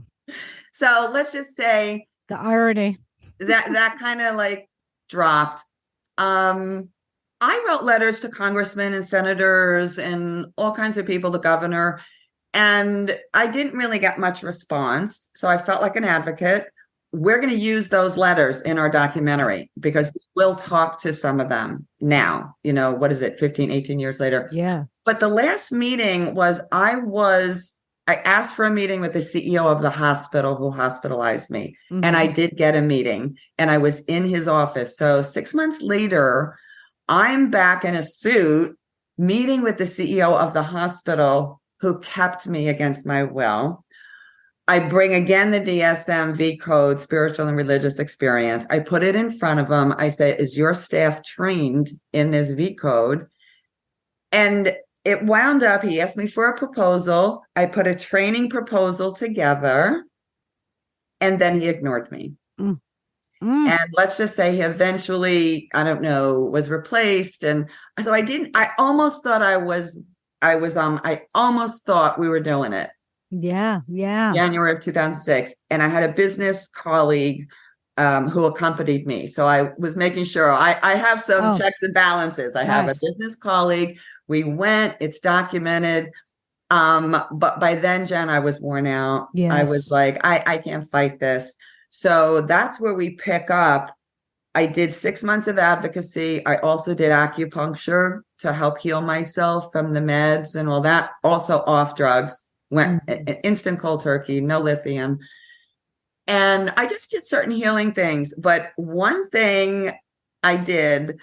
So let's just say, the irony that kind of like dropped. I wrote letters to congressmen and senators and all kinds of people, the governor, and I didn't really get much response. So I felt like an advocate. we're going to use those letters in our documentary because we'll talk to some of them now, what is it, 15, 18 years later. Yeah. But the last meeting was, I asked for a meeting with the CEO of the hospital who hospitalized me. Mm-hmm. And I did get a meeting and I was in his office. So 6 months later, I'm back in a suit meeting with the CEO of the hospital who kept me against my will. I bring again the DSM V code, spiritual and religious experience. I put it in front of him. I say, is your staff trained in this V code? And it wound up, he asked me for a proposal. I put a training proposal together, and then he ignored me. Mm. And let's just say he eventually, I don't know, was replaced. And so I almost thought I almost thought we were doing it. Yeah. January of 2006. And I had a business colleague who accompanied me. So I was making sure I have some checks and balances. I have a business colleague. We went, it's documented. But by then, Jen, I was worn out. Yes. I was like, I can't fight this. So that's where we pick up. I did 6 months of advocacy. I also did acupuncture to help heal myself from the meds and all that. Also off drugs, went instant cold turkey, no lithium. And I just did certain healing things. But one thing I did,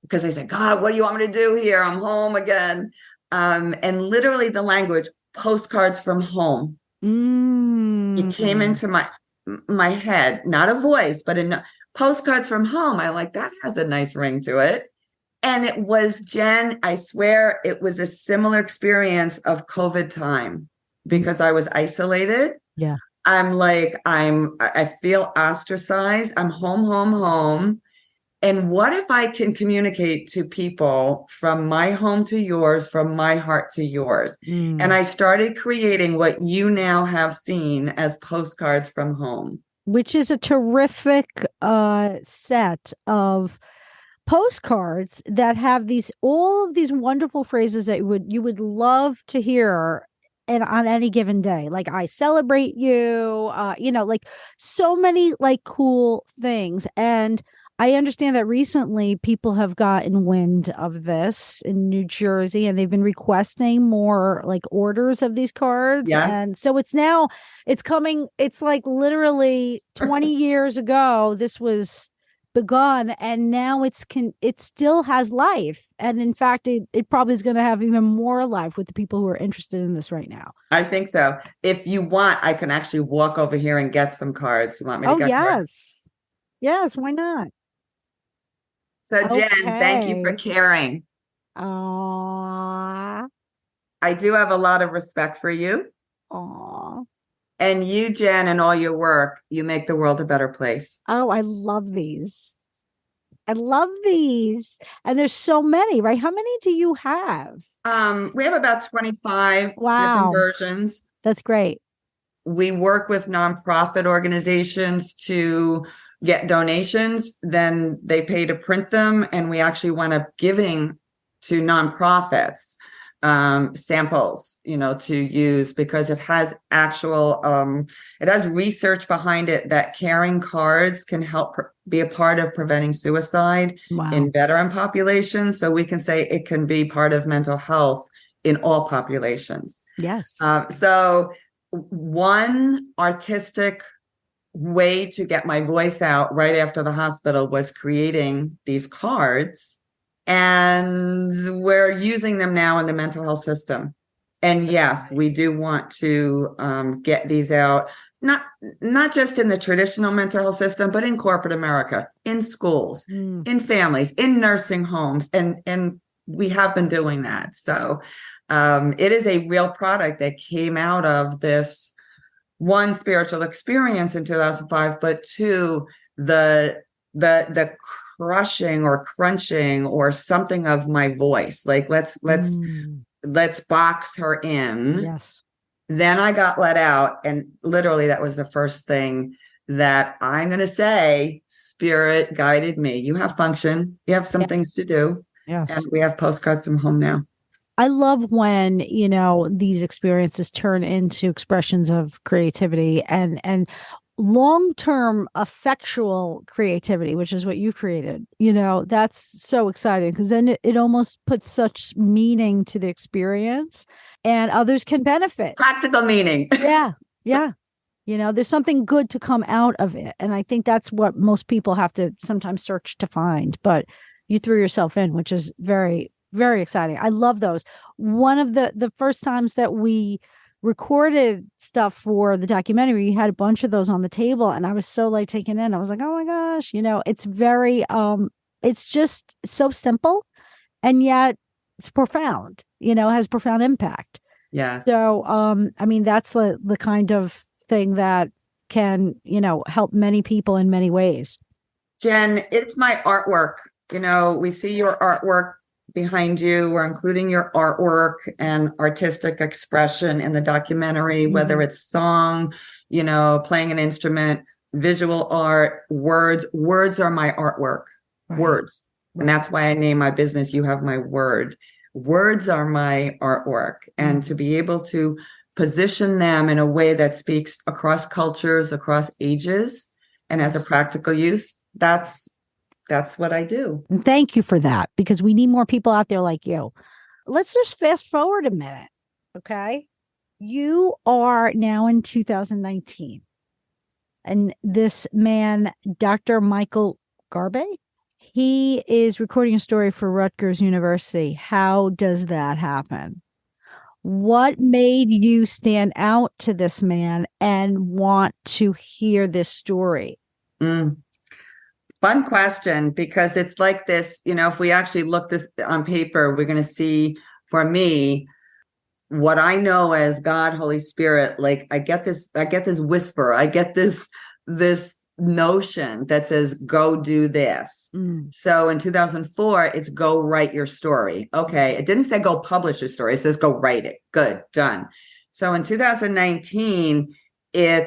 because I said, God, what do you want me to do here? I'm home again. And literally the language, postcards from home. It came into my head, not a voice, but postcards from home. I'm like, that has a nice ring to it. And it was, Jen, I swear it was a similar experience of COVID time because I was isolated. Yeah. I'm like, I feel ostracized. I'm home. And what if I can communicate to people from my home to yours, from my heart to yours? And I started creating what you now have seen as postcards from home. Which is a terrific set of postcards that have all of these wonderful phrases that you would love to hear and on any given day. Like, I celebrate you, like so many like cool things. And I understand that recently people have gotten wind of this in New Jersey and they've been requesting more like orders of these cards. Yes. And so it's coming. It's like literally 20 years ago, this was begun, and now it still has life. And in fact, it probably is going to have even more life with the people who are interested in this right now. I think so. If you want, I can actually walk over here and get some cards. You want me to get cards? Yes, why not? So Jen, thank you for caring. Aww. I do have a lot of respect for you. Aww. And you, Jen, and all your work, you make the world a better place. Oh, I love these. And there's so many, right? How many do you have? We have about 25 different versions. That's great. We work with nonprofit organizations to get donations, then they pay to print them, and we actually wind up giving to nonprofits samples, to use, because it has it has research behind it that carrying cards can help be a part of preventing suicide in veteran populations. So we can say it can be part of mental health in all populations. Yes. So one artistic way to get my voice out right after the hospital was creating these cards, and we're using them now in the mental health system. And yes, we do want to get these out, not just in the traditional mental health system, but in corporate America, in schools, in families, in nursing homes, and we have been doing that. So it is a real product that came out of this one, spiritual experience in 2005, but two, the crushing or crunching or something of my voice. Like let's box her in. Yes. Then I got let out, and literally that was the first thing that I'm going to say. Spirit guided me. You have function. You have some things to do. Yes. And we have postcards from home now. I love when, these experiences turn into expressions of creativity. And long-term effectual creativity, which is what you created, that's so exciting because then it almost puts such meaning to the experience and others can benefit. Practical meaning. Yeah. Yeah. There's something good to come out of it. And I think that's what most people have to sometimes search to find. But you threw yourself in, which is very, very exciting. I love those. One of the first times that we recorded stuff for the documentary, you had a bunch of those on the table. And I was so like taken in. I was like, oh my gosh, it's very it's just so simple and yet it's profound, has profound impact. Yes. So I mean, that's the kind of thing that can, help many people in many ways. Jen, it's my artwork. We see your artwork behind you. We're including your artwork and artistic expression in the documentary, whether it's song, playing an instrument, visual art, words. Words are my artwork. Right. Words. Right. And that's why I name my business You Have My Word. Words are my artwork. And to be able to position them in a way that speaks across cultures, across ages, and as a practical use, that's what I do. And thank you for that, because we need more people out there like you. Let's just fast forward a minute, okay? You are now in 2019, and this man, Dr. Michael Garbe, he is recording a story for Rutgers University. How does that happen? What made you stand out to this man and want to hear this story? Fun question, because it's like this, if we actually look this on paper, we're going to see, for me, what I know as God, Holy Spirit, like I get this whisper, I get this notion that says, go do this. So in 2004, it's go write your story. Okay. It didn't say go publish your story. It says go write it. Good. Done. So in 2019, I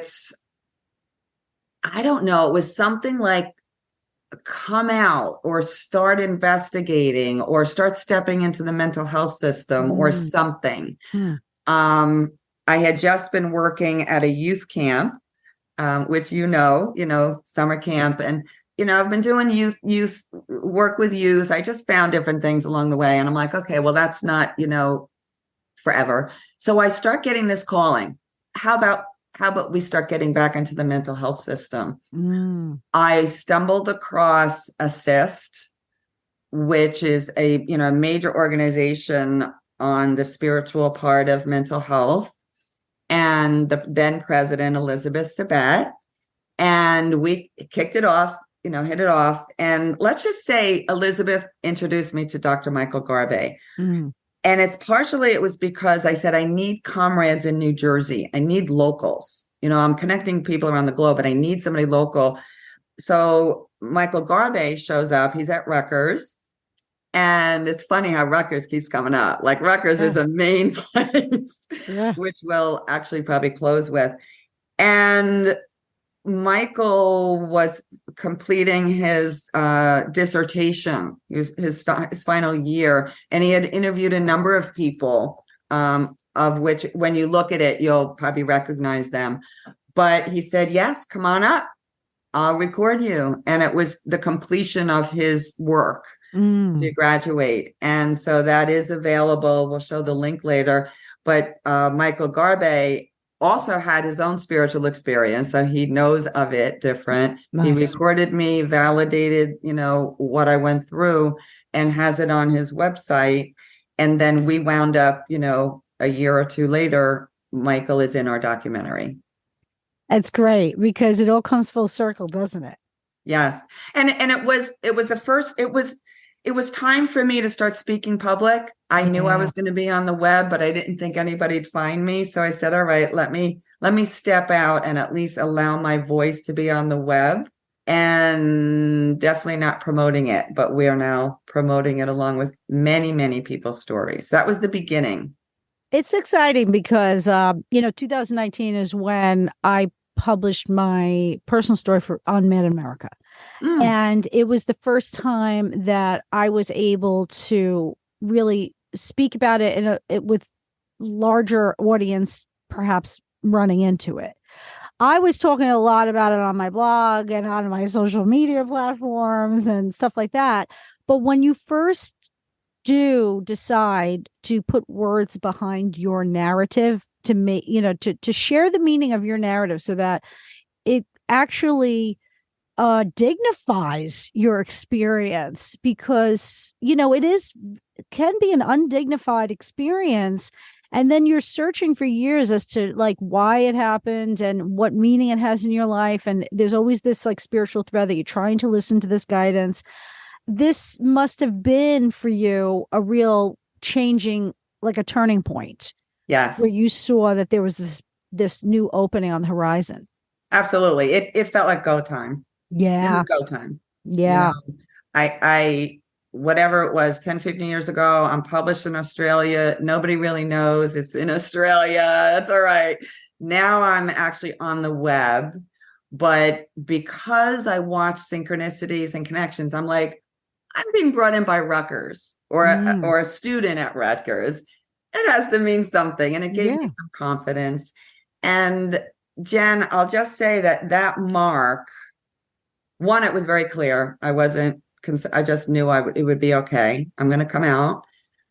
don't know, it was something like come out or start investigating or start stepping into the mental health system or something. I had just been working at a youth camp, which summer camp. And, I've been doing youth work with youth. I just found different things along the way. And I'm like, okay, well, that's not, forever. So I start getting this calling. How about we start getting back into the mental health system? I stumbled across Assist, which is a major organization on the spiritual part of mental health, and the then president, Elizabeth Sabat. And we kicked it off, hit it off. And let's just say Elizabeth introduced me to Dr. Michael Garbe. And it was because I said, I need comrades in New Jersey. I need locals. I'm connecting people around the globe, but I need somebody local. So Michael Garbe shows up. He's at Rutgers. And it's funny how Rutgers keeps coming up. Like Rutgers is a main place, which we'll actually probably close with. And Michael was completing his dissertation, his final year, and he had interviewed a number of people, of which, when you look at it, you'll probably recognize them. But he said, yes, come on up. I'll record you. And it was the completion of his work to graduate. And so that is available. We'll show the link later. But Michael Garbe also had his own spiritual experience, so he knows of it different. Nice. He recorded me, validated, what I went through, and has it on his website. And then we wound up, a year or two later, Michael is in our documentary. That's great, because it all comes full circle, doesn't it? Yes. And it was time for me to start speaking public. I knew I was going to be on the web, but I didn't think anybody'd find me. So I said, all right, let me step out and at least allow my voice to be on the web, and definitely not promoting it, but we are now promoting it along with many, many people's stories. That was the beginning. It's exciting because, 2019 is when I published my personal story on Mad in America. And it was the first time that I was able to really speak about it with larger audience, perhaps running into it. I was talking a lot about it on my blog and on my social media platforms and stuff like that. But when you first do decide to put words behind your narrative to make, to share the meaning of your narrative so that it actually dignifies your experience, because it can be an undignified experience, and then you're searching for years as to like why it happened and what meaning it has in your life, and there's always this like spiritual thread that you're trying to listen to this guidance. This must have been for you a real changing, like a turning point where Yes, you saw that there was this new opening on the horizon. absolutely. It felt like go time. This is Yeah. go time. You know, Yeah. I whatever it was, 10, 15 years ago, I'm published in Australia. Nobody really knows it's in Australia. That's all right. Now I'm actually on the web, but because I watch synchronicities and connections, I'm like, I'm being brought in by Rutgers Mm. or a student at Rutgers. It has to mean something. And it gave me Yeah. some confidence. And Jen, I'll just say that mark, one, it was very clear. I just knew it would be okay. I'm going to come out.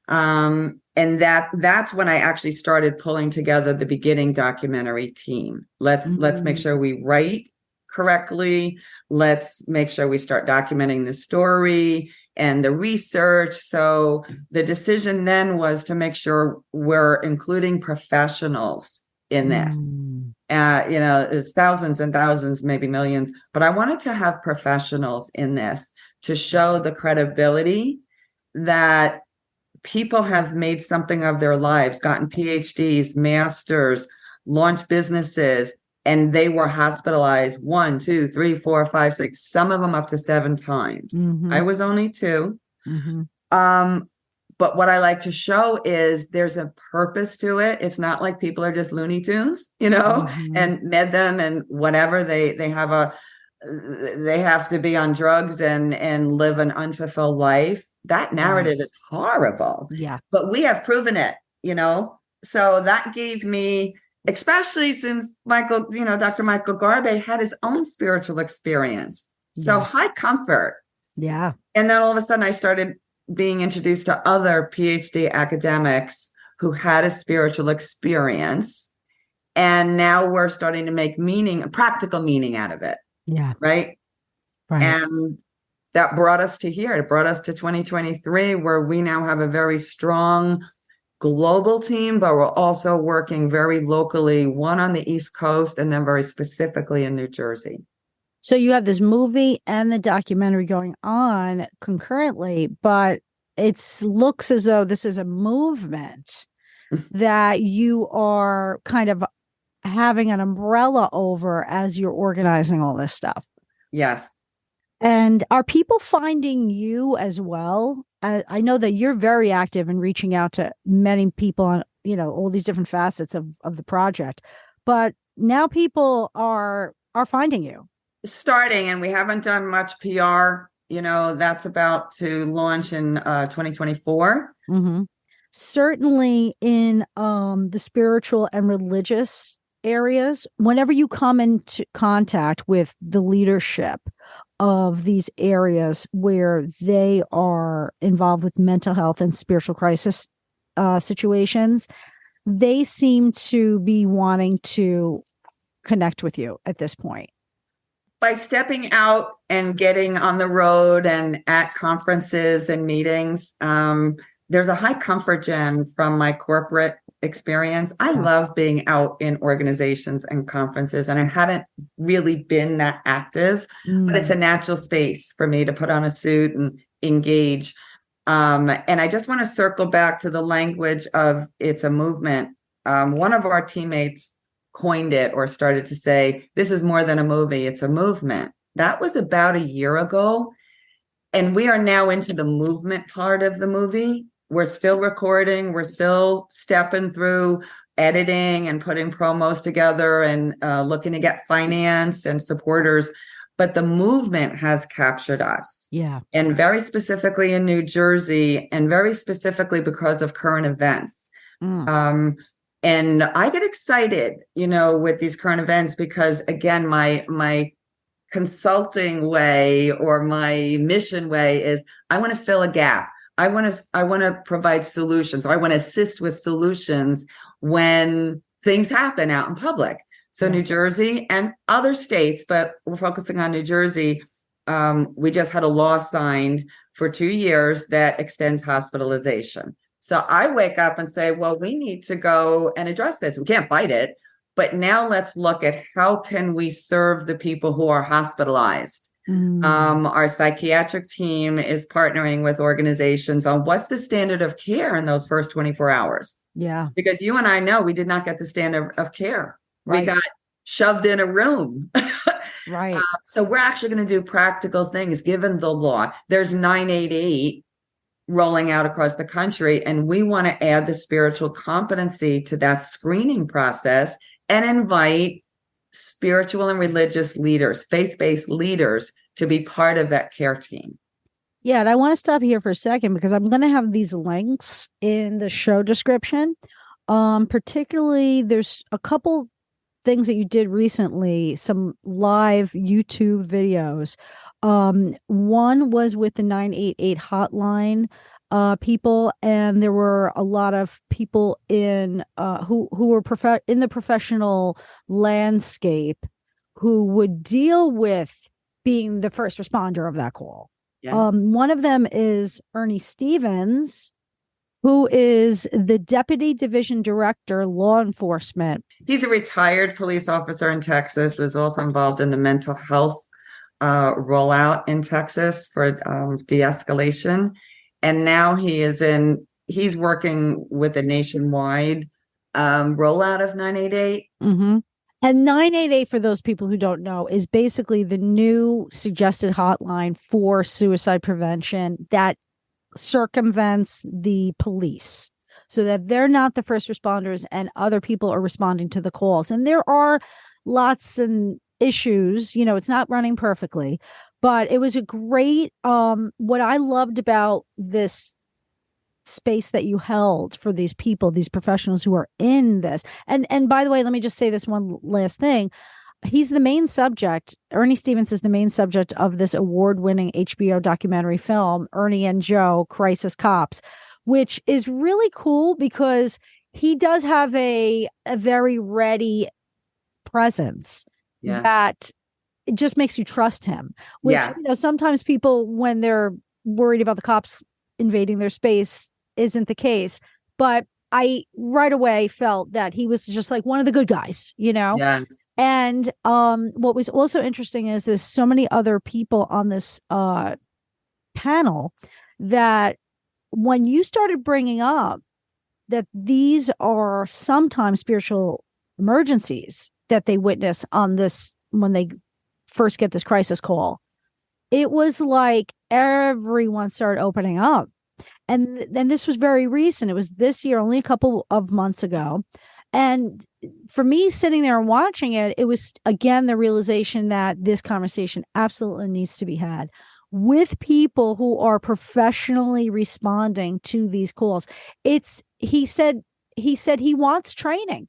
And that's when I actually started pulling together the beginning documentary team. Let's make Mm. sure we write correctly. Let's make sure we start documenting the story and the research. So the decision then was to make sure we're including professionals in this. Mm. There's thousands and thousands, maybe millions, but I wanted to have professionals in this to show the credibility that people have made something of their lives, gotten PhDs, masters, launched businesses, and they were hospitalized 1, 2, 3, 4, 5, 6, some of them up to 7 times. Mm-hmm. I was only 2. Mm-hmm. But what I like to show is there's a purpose to it. It's not like people are just Looney Tunes, Mm-hmm. and med them and whatever. They have to be on drugs and live an unfulfilled life. That narrative is horrible. Yeah. But we have proven it, So that gave me, especially since Dr. Michael Garbe had his own spiritual experience. So high comfort. Yeah. And then all of a sudden I started being introduced to other PhD academics who had a spiritual experience. And now we're starting to make practical meaning out of it. Yeah. Right. And that brought us to here. It brought us to 2023, where we now have a very strong global team, but we're also working very locally, one on the East Coast and then very specifically in New Jersey. So you have this movie and the documentary going on concurrently, but it looks as though this is a movement that you are kind of having an umbrella over as you're organizing all this stuff. Yes. And are people finding you as well? I know that you're very active in reaching out to many people on, all these different facets of the project, but now people are finding you. Starting, and we haven't done much PR. That's about to launch in 2024. Mm-hmm. Certainly in the spiritual and religious areas, whenever you come into contact with the leadership of these areas where they are involved with mental health and spiritual crisis situations, they seem to be wanting to connect with you at this point. By stepping out and getting on the road and at conferences and meetings, there's a high comfort, Jen, from my corporate experience. I love being out in organizations and conferences, and I haven't really been that active, but it's a natural space for me to put on a suit and engage. And I just want to circle back to the language of it's a movement. One of our teammates coined it or started to say, this is more than a movie, it's a movement. That was about a year ago. And we are now into the movement part of the movie. We're still recording, we're still stepping through editing and putting promos together and looking to get finance and supporters. But the movement has captured us. Yeah. And very specifically in New Jersey, and very specifically because of current events. And I get excited, with these current events because, again, my consulting way or my mission way is I want to fill a gap. I want to provide solutions, or I want to assist with solutions when things happen out in public. So New Jersey and other states, but we're focusing on New Jersey. We just had a law signed for 2 years that extends hospitalization. So I wake up and say, well, we need to go and address this. We can't fight it, but now let's look at how can we serve the people who are hospitalized. Our psychiatric team is partnering with organizations on what's the standard of care in those first 24 hours. Yeah. Because you and I know we did not get the standard of care. Right. We got shoved in a room. Right. So we're actually going to do practical things given the law. There's 988 rolling out across the country, and we want to add the spiritual competency to that screening process and invite spiritual and religious leaders, faith-based leaders, to be part of that care team. Yeah, and I want to stop here for a second because I'm going to have these links in the show description. Particularly, there's a couple things that you did recently, some live YouTube videos. One was with the 988 hotline people, and there were a lot of people in who were in the professional landscape who would deal with being the first responder of that call. Yeah. One of them is Ernie Stevens, who is the Deputy Division Director, Law Enforcement. He's a retired police officer in Texas, was also involved in the mental health rollout in Texas for de-escalation. And now he's working with a nationwide rollout of 988. Mm-hmm. And 988, for those people who don't know, is basically the new suggested hotline for suicide prevention that circumvents the police so that they're not the first responders and other people are responding to the calls. And there are lots and issues, it's not running perfectly, but it was a great, what I loved about this space that you held for these people, these professionals who are in this. And by the way, let me just say this one last thing. He's the main subject. Ernie Stevens is the main subject of this award-winning HBO documentary film, Ernie and Joe, Crisis Cops, which is really cool because he does have a very ready presence that it just makes you trust him. Which, sometimes people, when they're worried about the cops invading their space, isn't the case. But I right away felt that he was just like one of the good guys, Yes. And what was also interesting is there's so many other people on this panel that when you started bringing up that these are sometimes spiritual emergencies that they witness on this when they first get this crisis call, it was like everyone started opening up. And then this was very recent. It was this year, only a couple of months ago. And for me, sitting there and watching it, it was, again, the realization that this conversation absolutely needs to be had with people who are professionally responding to these calls. He said he wants training.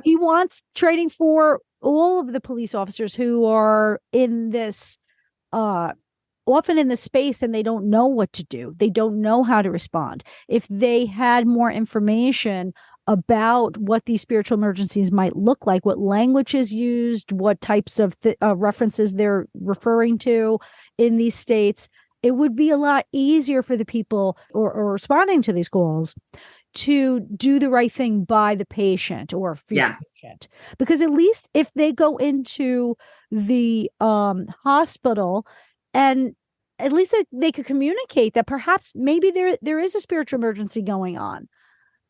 He wants training for all of the police officers who are in this, often in the space, and they don't know what to do. They don't know how to respond. If they had more information about what these spiritual emergencies might look like, what language is used, what types of references they're referring to in these states, it would be a lot easier for the people or responding to these calls to do the right thing by the patient or patient. Because at least if they go into the hospital, and at least they could communicate that perhaps maybe there is a spiritual emergency going on.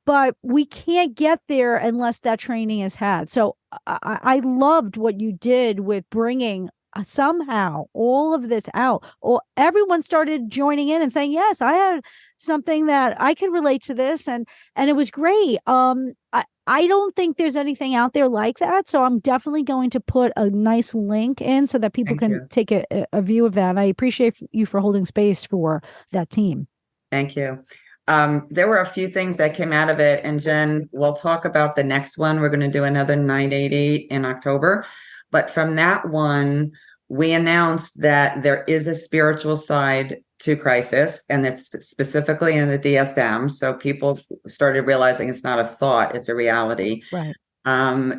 But we can't get there unless that training is had. So I loved what you did with bringing somehow all of this out. Or everyone started joining in and saying, yes, I had something that I can relate to this. And it was great. I don't think there's anything out there like that. So I'm definitely going to put a nice link in so that people can take a view of that. And I appreciate you for holding space for that team. Thank you. There were a few things that came out of it, and Jen, we'll talk about the next one. We're going to do another 980 in October. But from that one, we announced that there is a spiritual side to crisis, and it's specifically in the DSM. So people started realizing it's not a thought, it's a reality. Right.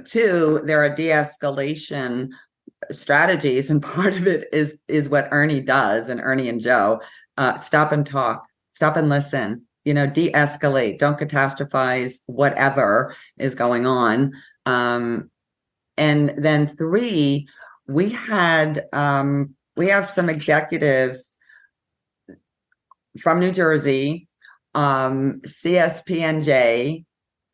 Two, there are de-escalation strategies, and part of it is what Ernie does, and Ernie and Joe. Stop and talk, stop and listen, de-escalate, don't catastrophize whatever is going on. And then three, we have some executives from New Jersey, CSPNJ,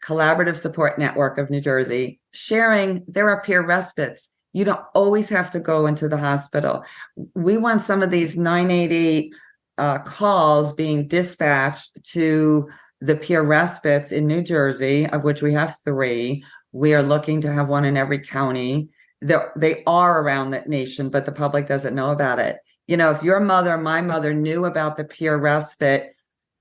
Collaborative Support Network of New Jersey, sharing there are peer respites. You don't always have to go into the hospital. We want some of these 980 calls being dispatched to the peer respites in New Jersey, of which we have 3. We are looking to have one in every county. They are around the nation, but the public doesn't know about it. If your mother, my mother, knew about the peer respite,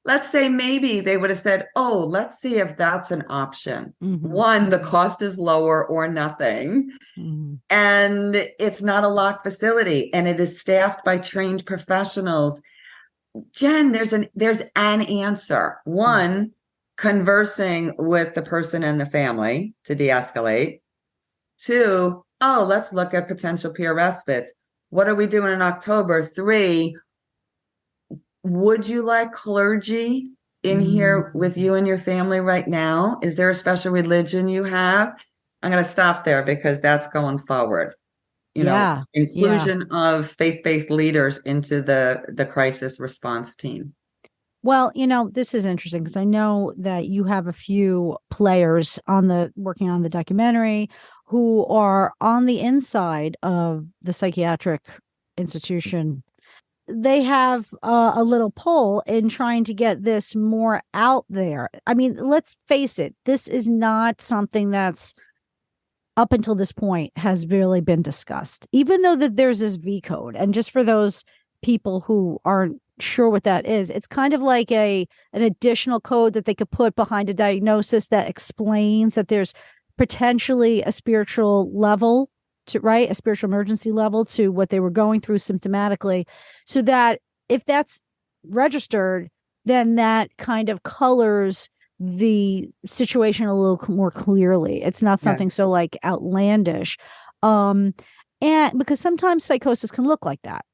let's say maybe they would have said, oh, let's see if that's an option. Mm-hmm. One, the cost is lower or nothing. Mm-hmm. And it's not a locked facility, and it is staffed by trained professionals. Jen, there's an answer. One, conversing with the person and the family to de-escalate. 2, oh, let's look at potential peer respites. What are we doing in October? 3, would you like clergy in here with you and your family right now? Is there a special religion you have? I'm going to stop there because that's going forward. Inclusion of faith-based leaders into the crisis response team. Well, this is interesting because I know that you have a few players working on the documentary who are on the inside of the psychiatric institution. They have a little pull in trying to get this more out there. I mean, let's face it, this is not something that's up until this point has really been discussed, even though that there's this V code. And just for those people who aren't sure what that is, it's kind of like an additional code that they could put behind a diagnosis that explains that there's potentially a spiritual level a spiritual emergency level to what they were going through symptomatically, so that if that's registered, then that kind of colors the situation a little more clearly. It's not something so like outlandish. And because sometimes psychosis can look like that.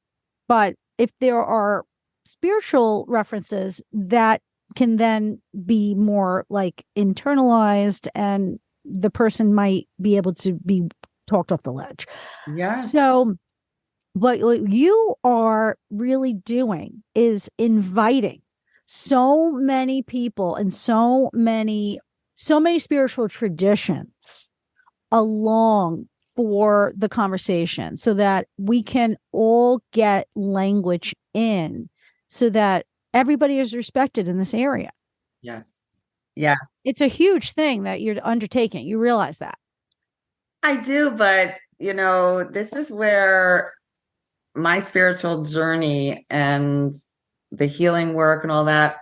But if there are spiritual references, that can then be more like internalized, and the person might be able to be talked off the ledge. Yes. So what you are really doing is inviting so many people and so many spiritual traditions along for the conversation, so that we can all get language in, so that everybody is respected in this area. Yes. Yes. It's a huge thing that you're undertaking. You realize that. I do, but this is where my spiritual journey and the healing work and all that,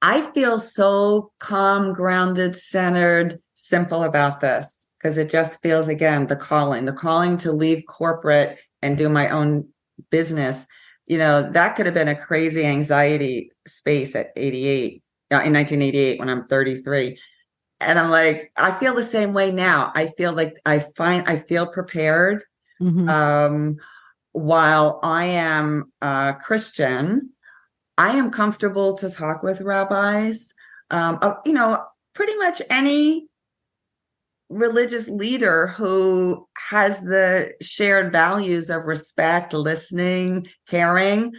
I feel so calm, grounded, centered, simple about this, because it just feels, again, the calling to leave corporate and do my own business. That could have been a crazy anxiety space at in 1988 when I'm 33. And I'm like, I feel the same way now. I feel like I feel prepared. Mm-hmm. While I am Christian, I am comfortable to talk with rabbis. Pretty much any religious leader who has the shared values of respect, listening, caring.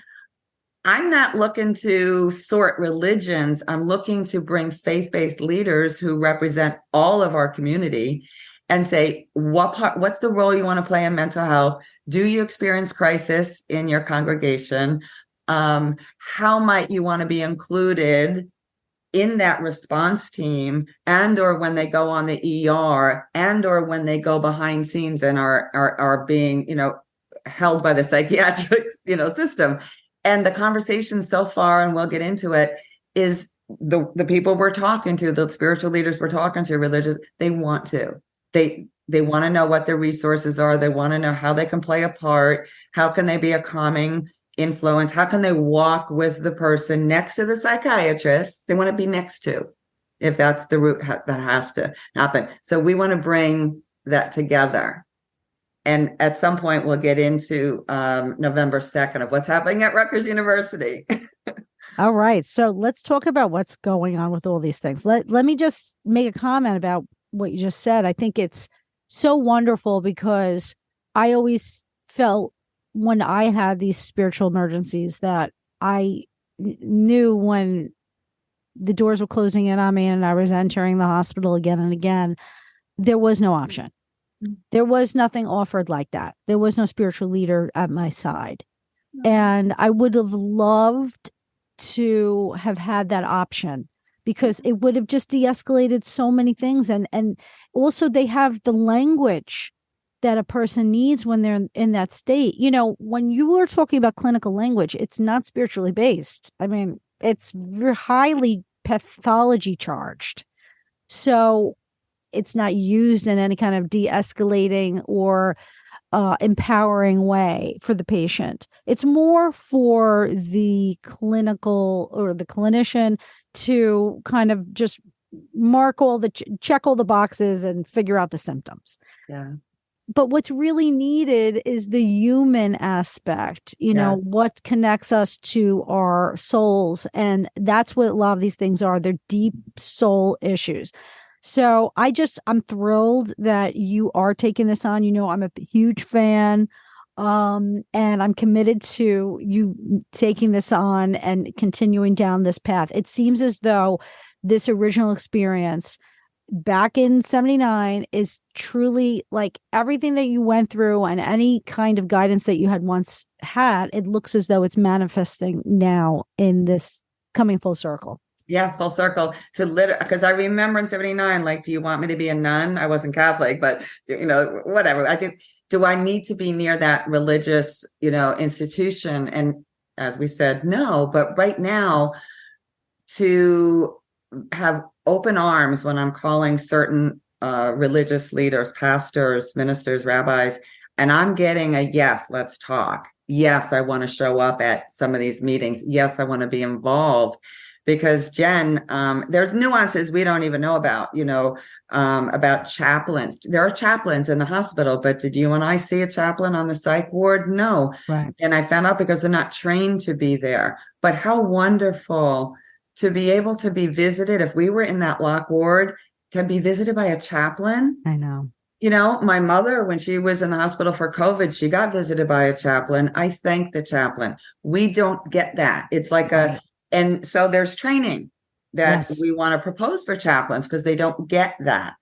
I'm not looking to sort religions. I'm looking to bring faith-based leaders who represent all of our community and say, what's the role you want to play in mental health? Do you experience crisis in your congregation? How might you want to be included in that response team, and or when they go on the ER, and or when they go behind scenes and are being, held by the psychiatric, system. And the conversation so far, and we'll get into it, is the people we're talking to, the spiritual leaders we're talking to, religious, they want to. They want to know what their resources are. They want to know how they can play a part. How can they be a calming influence? How can they walk with the person next to the psychiatrist they want to be next to, if that's the route that has to happen. So we want to bring that together. And at some point, we'll get into November 2nd of what's happening at Rutgers University. All right. So let's talk about what's going on with all these things. Let me just make a comment about what you just said. I think it's so wonderful because I always felt when I had these spiritual emergencies that I knew when the doors were closing in on me and I was entering the hospital again and again, there was no option. There was nothing offered like that. There was no spiritual leader at my side. And I would have loved to have had that option because it would have just de-escalated so many things. And also they have the language that a person needs when they're in that state. You know, when you were talking about clinical language, it's not spiritually based. I mean, it's highly pathology charged. So it's not used in any kind of de-escalating or empowering way for the patient. It's more for the clinical or the clinician to kind of just check all the boxes and figure out the symptoms. Yeah. But what's really needed is the human aspect, you know, what connects us to our souls. And that's what a lot of these things are. They're deep soul issues. So I'm thrilled that you are taking this on. You know, I'm a huge fan. And I'm committed to you taking this on and continuing down this path. It seems as though this original experience back in 79 is truly like everything that you went through and any kind of guidance that you had once had. It looks as though it's manifesting now in this coming full circle. Yeah, full circle to because I remember in 79, like, do you want me to be a nun? I wasn't Catholic, but you know, whatever. Do I need to be near that religious, you know, institution? And as we said, no, but right now to have open arms when I'm calling certain religious leaders, pastors, ministers, rabbis, and I'm getting a yes, let's talk. Yes, I want to show up at some of these meetings. Yes, I want to be involved. Because Jen, there's nuances we don't even know about, you know, about chaplains. There are chaplains in the hospital, but did you and I see a chaplain on the psych ward? No. Right. And I found out because they're not trained to be there. But how wonderful to be able to be visited. If we were in that lock ward, to be visited by a chaplain. I know. You know, my mother, when she was in the hospital for COVID, she got visited by a chaplain. I thank the chaplain. We don't get that. It's like and so there's training that we want to propose for chaplains because they don't get that.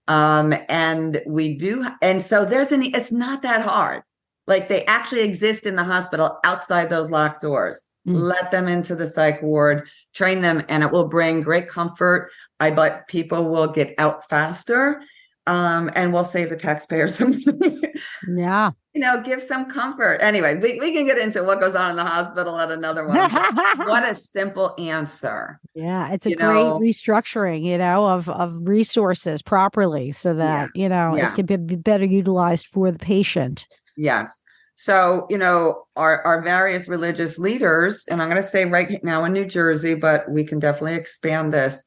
And we do. And so it's not that hard. Like they actually exist in the hospital outside those locked doors. Let them into the psych ward, train them, and it will bring great comfort. I bet people will get out faster. And we'll save the taxpayers something. Yeah. You know, give some comfort. Anyway, we can get into what goes on in the hospital at another one. What a simple answer. Yeah, it's a great restructuring, you know, of resources properly so that, you know, it can be better utilized for the patient. Yes. So, you know, our various religious leaders, and I'm going to stay right now in New Jersey, but we can definitely expand this.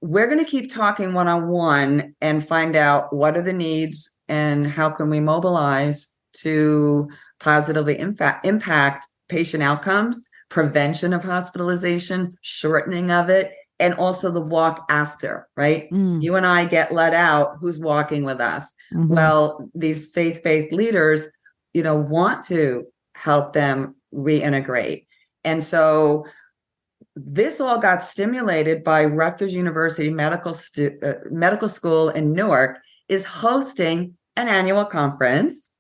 We're going to keep talking one-on-one and find out what are the needs and how can we mobilize to positively impact patient outcomes, prevention of hospitalization, shortening of it, and also the walk after, right? You and I get let out. Who's walking with us? Well, these faith-based leaders, you know, want to help them reintegrate. And so this all got stimulated by Rutgers University Medical School in Newark is hosting an annual conference,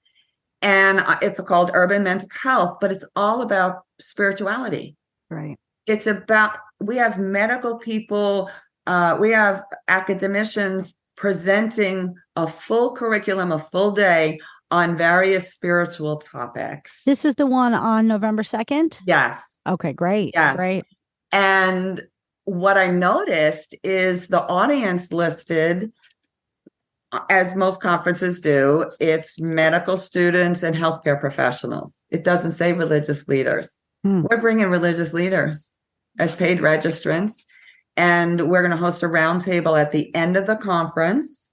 and it's called Urban Mental Health, but it's all about spirituality. Right. It's about, we have medical people, we have academicians presenting a full curriculum, a full day on various spiritual topics. This is the one on November 2nd? Yes. Okay, great. Yes. Great. And what I noticed is the audience listed, as most conferences do, it's medical students and healthcare professionals. It doesn't say religious leaders. We're bringing religious leaders as paid registrants, and we're going to host a roundtable at the end of the conference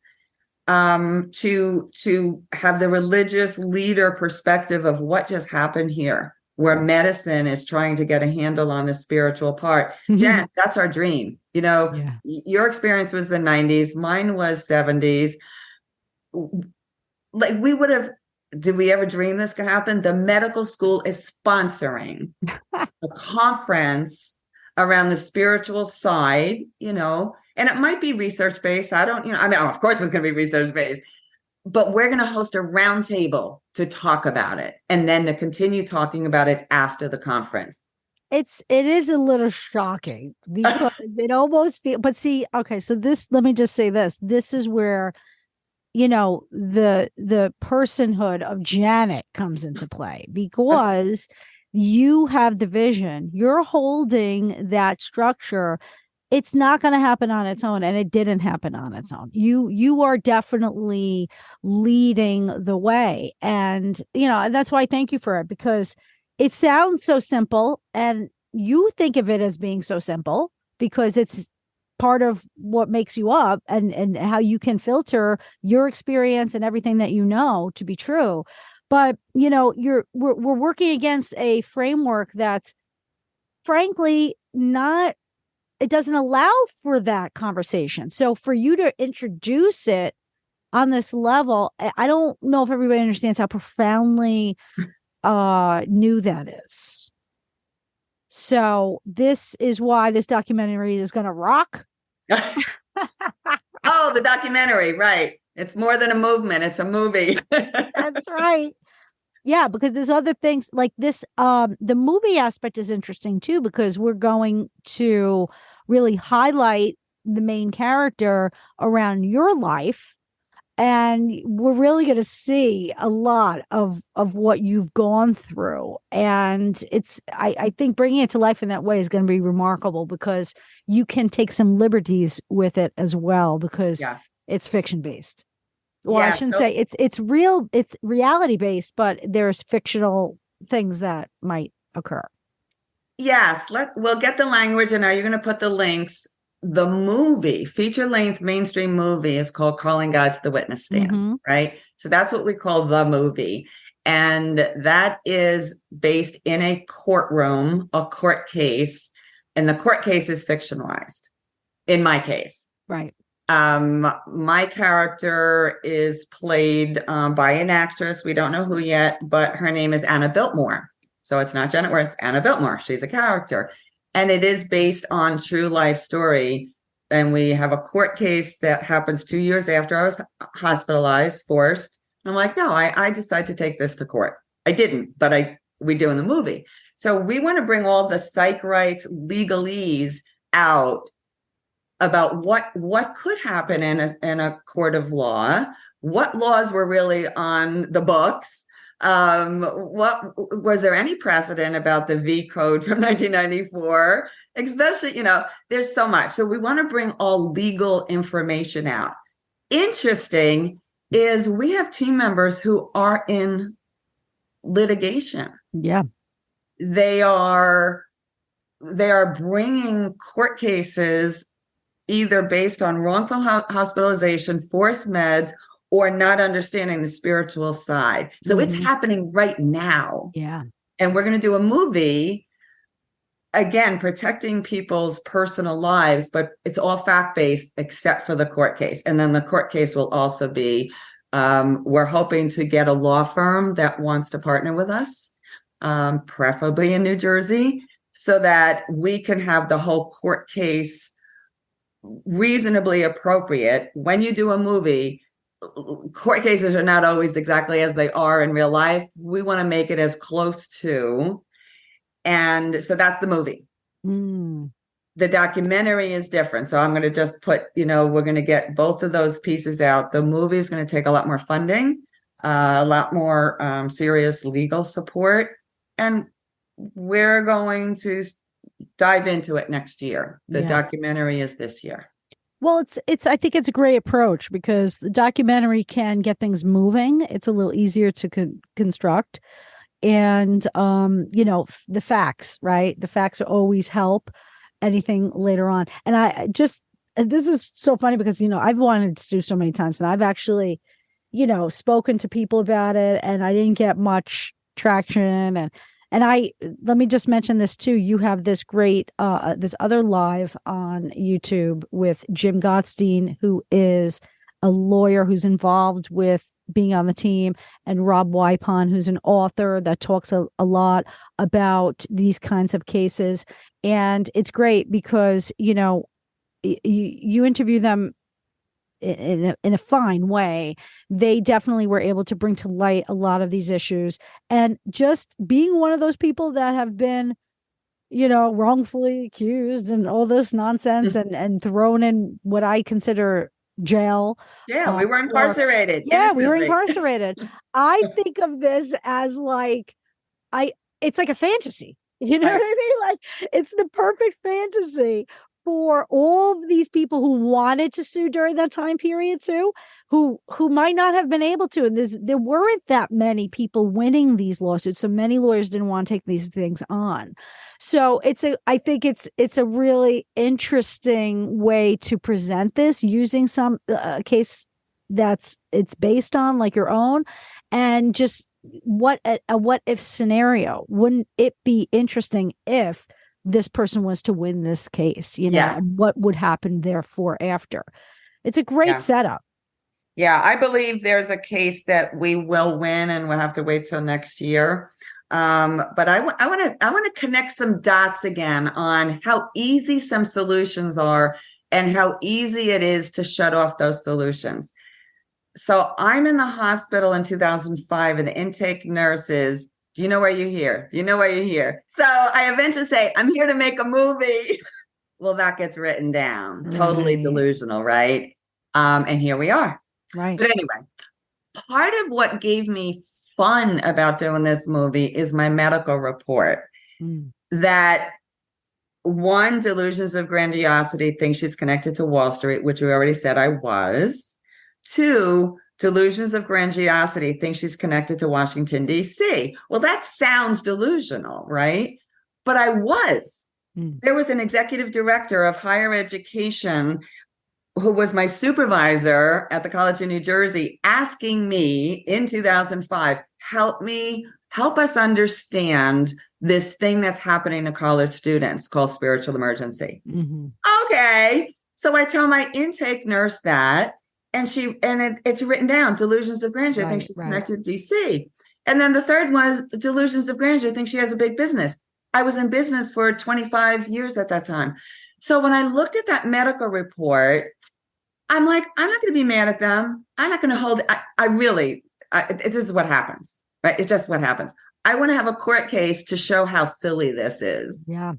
to have the religious leader perspective of what just happened here, where medicine is trying to get a handle on the spiritual part. Jen, that's our dream. You know, your experience was the 90s, mine was 70s. Like did we ever dream this could happen? The medical school is sponsoring a conference around the spiritual side, you know, and it might be research-based. I mean, of course it's going to be research-based, but we're going to host a roundtable to talk about it and then to continue talking about it after the conference. It is a little shocking because it almost feels, but see, okay, so let me just say this is where, you know, the personhood of Janet comes into play, because you have the vision, you're holding that structure. It's not going to happen on its own, and it didn't happen on its own. You are definitely leading the way, and you know, and that's why I thank you for it, because it sounds so simple, and you think of it as being so simple because it's part of what makes you up, and how you can filter your experience and everything that you know to be true. But you know, we're working against a framework that's frankly not. It doesn't allow for that conversation. So for you to introduce it on this level, I don't know if everybody understands how profoundly new that is. So this is why this documentary is going to rock. Oh, the documentary, right. It's more than a movement. It's a movie. That's right. Yeah, because there's other things like this. The movie aspect is interesting too, because we're going to really highlight the main character around your life, and we're really going to see a lot of what you've gone through. And I think bringing it to life in that way is going to be remarkable, because you can take some liberties with it as well, because it's fiction based. Well, I shouldn't say it's real, it's reality based, but there's fictional things that might occur. Yes, we'll get the language, and are you going to put the links? The movie, feature-length mainstream movie, is called Calling God to the Witness Stand, right? So that's what we call the movie. And that is based in a courtroom, a court case, and the court case is fictionalized, in my case. Right. My character is played by an actress. We don't know who yet, but her name is Anna Biltmore. So it's not Janet Ware, it's Anna Biltmore. She's a character. And it is based on true life story. And we have a court case that happens 2 years after I was hospitalized, forced. And I'm like, no, I decided to take this to court. I didn't, but we do in the movie. So we want to bring all the psych rights legalese out about what could happen in a court of law, what laws were really on the books. What was there any precedent about the V code from 1994? Especially, you know, there's so much. So we want to bring all legal information out. Interesting is we have team members who are in litigation. Yeah. They are bringing court cases either based on wrongful hospitalization, forced meds, or not understanding the spiritual side. So it's happening right now. Yeah. And we're going to do a movie, again, protecting people's personal lives, but it's all fact-based except for the court case. And then the court case will also be, we're hoping to get a law firm that wants to partner with us, preferably in New Jersey, so that we can have the whole court case reasonably appropriate. When you do a movie, court cases are not always exactly as they are in real life. We want to make it as close to, and so that's the movie. The documentary is different. So I'm going to just put, you know, we're going to get both of those pieces out. The movie is going to take a lot more funding, a lot more serious legal support, and we're going to dive into it next year. The Yeah. documentary is this year. Well, I think it's a great approach because the documentary can get things moving. It's a little easier to construct. And the facts, right? The facts always help anything later on. And this is so funny because I've wanted to do so many times, and I've actually spoken to people about it, and I didn't get much traction. And let me just mention this too. You have this great this other live on YouTube with Jim Gottstein, who is a lawyer who's involved with being on the team, and Rob Wypon, who's an author that talks a lot about these kinds of cases. And it's great because you interview them in a fine way. They definitely were able to bring to light a lot of these issues, and just being one of those people that have been wrongfully accused and all this nonsense and thrown in what I consider jail. Yeah, we were incarcerated. We were incarcerated. I think of this as it's like a fantasy. You know what I mean? Like, it's the perfect fantasy for all of these people who wanted to sue during that time period too, who might not have been able to. And there weren't that many people winning these lawsuits. So many lawyers didn't want to take these things on. So I think it's a really interesting way to present this, using some case it's based on, like your own, and just what if scenario. Wouldn't it be interesting if this person was to win this case, Yes. and what would happen therefore after? It's a great setup. Yeah, I believe there's a case that we will win, and we'll have to wait till next year. But I want to connect some dots again on how easy some solutions are and how easy it is to shut off those solutions. So I'm in the hospital in 2005, and the intake nurse is, do you know why you're here? Do you know why you're here? So I eventually say, I'm here to make a movie. Well, that gets written down. Right. Totally delusional, right? And here we are. Right. But anyway, part of what gave me fun about doing this movie is my medical report. That one, delusions of grandiosity, thinks she's connected to Wall Street, which we already said I was. Two, delusions of grandiosity, thinks she's connected to Washington, D.C. Well, that sounds delusional, right? But I was. There was an executive director of higher education who was my supervisor at the College of New Jersey, asking me in 2005, help us understand this thing that's happening to college students called spiritual emergency. Okay. So I tell my intake nurse that, and it's written down, delusions of grandeur. I think she's connected to DC. And then the third was delusions of grandeur. I think she has a big business. I was in business for 25 years at that time. So when I looked at that medical report, I'm like, I'm not going to be mad at them. I'm not going to hold it. This is what happens, right? It's just what happens. I want to have a court case to show how silly this is. Yeah.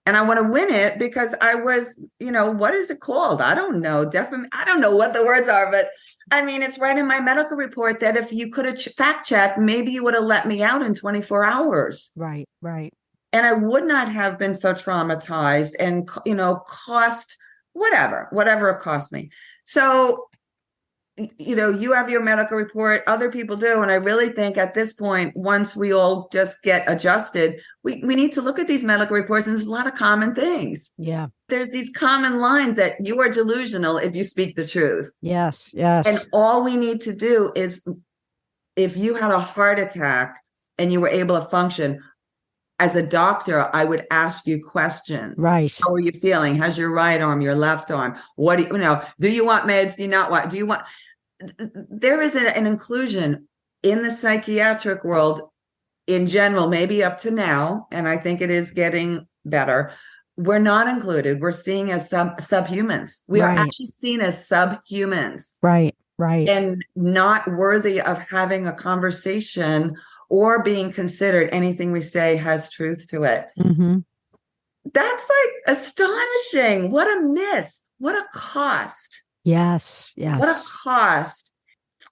And I want to win it because I was, what is it called? I don't know. I don't know what the words are, but I mean, it's right in my medical report that if you could have fact checked, maybe you would have let me out in 24 hours. Right. And I would not have been so traumatized and, cost whatever it cost me. So, you have your medical report, other people do. And I really think at this point, once we all just get adjusted, we need to look at these medical reports, and there's a lot of common things. Yeah. There's these common lines that you are delusional if you speak the truth. Yes. And all we need to do is, if you had a heart attack and you were able to function, as a doctor, I would ask you questions. Right. How are you feeling? How's your right arm, your left arm? What do you want meds? Do you not want? Do you want? There is an inclusion in the psychiatric world in general, maybe up to now, and I think it is getting better. We're not included. We're seen as subhumans. We are actually seen as subhumans. Right. And not worthy of having a conversation or being considered. Anything we say has truth to it. That's like astonishing. What a miss. What a cost. Yes. What a cost.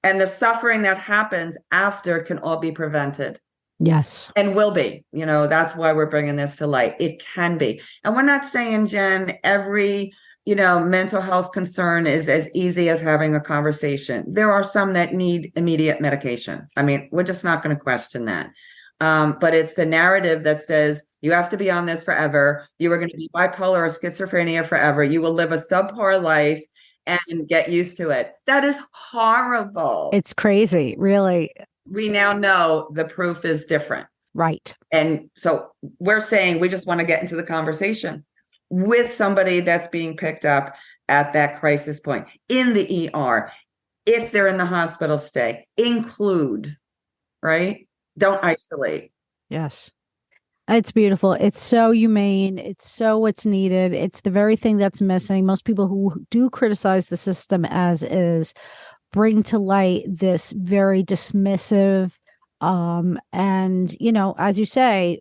And the suffering that happens after can all be prevented. Yes. And will be, that's why we're bringing this to light. It can be. And we're not saying, Jen, every, mental health concern is as easy as having a conversation. There are some that need immediate medication. I mean, we're just not going to question that. But it's the narrative that says you have to be on this forever. You are going to be bipolar or schizophrenia forever. You will live a subpar life and get used to it. That is horrible. It's crazy, really. We now know the proof is different. Right. And so we're saying we just want to get into the conversation with somebody that's being picked up at that crisis point in the ER. If they're in the hospital stay, include, right? Don't isolate. Yes. It's beautiful. It's so humane. It's so what's needed. It's the very thing that's missing. Most people who do criticize the system as is bring to light this very dismissive, and, as you say,